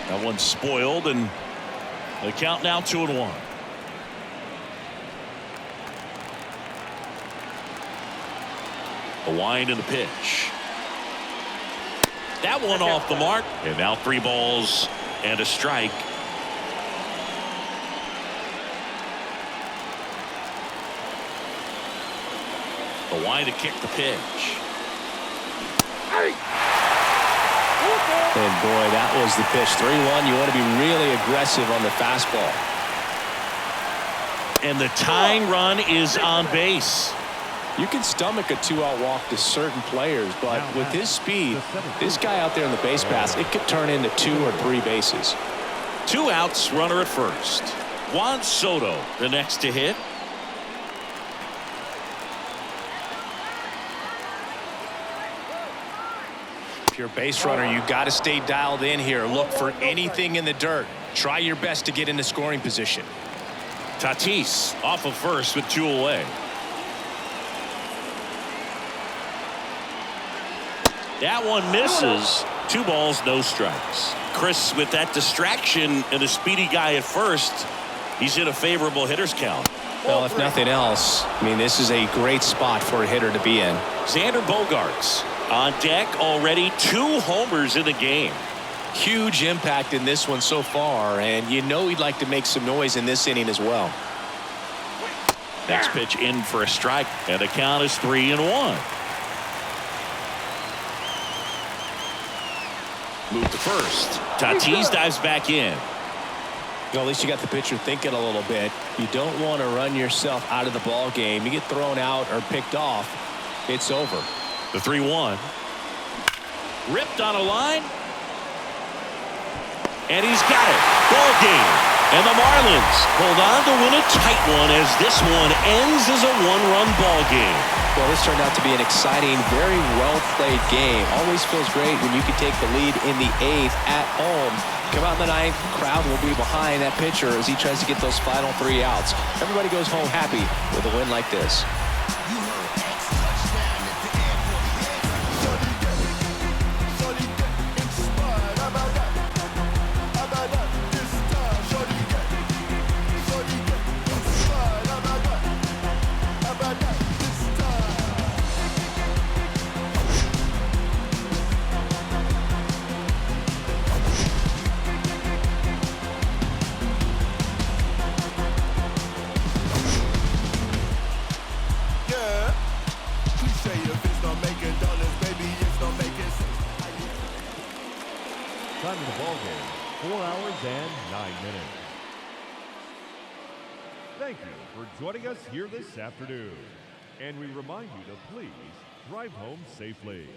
That one's spoiled, and the count now 2-1. A wind in the pitch. That one off the mark. And now 3 balls and a strike. The wind to kick the pitch. And boy, that was the pitch. 3-1. You want to be really aggressive on the fastball. And the tying run is on base. You can stomach a 2-out walk to certain players, but with his speed, this guy out there in the base pass, it could turn into 2 or 3 bases. 2 outs, runner at first. Juan Soto, the next to hit. If you're a base runner, you got to stay dialed in here. Look for anything in the dirt. Try your best to get into scoring position. Tatis off of first with 2 away. That one misses. 2 balls, no strikes. Chris, with that distraction and a speedy guy at first, he's in a favorable hitter's count. Well, if nothing else, I mean, this is a great spot for a hitter to be in. Xander Bogaerts on deck already. 2 homers in the game. Huge impact in this one so far, and you know he'd like to make some noise in this inning as well. Next pitch in for a strike, and the count is 3-1. Move to first. Tatis dives back in. Well, at least you got the pitcher thinking a little bit. You don't want to run yourself out of the ball game. You get thrown out or picked off, it's over. The 3-1. Ripped on a line. And he's got it. Ball game. And the Marlins hold on to win a tight one as this one ends as a 1-run ball game. Well, this turned out to be an exciting, very well-played game. Always feels great when you can take the lead in the 8th at home. Come out in the 9th, crowd will be behind that pitcher as he tries to get those final 3 outs. Everybody goes home happy with a win like this. Time of the ball game, 4 hours and 9 minutes. Thank you for joining us here this afternoon. And we remind you to please drive home safely.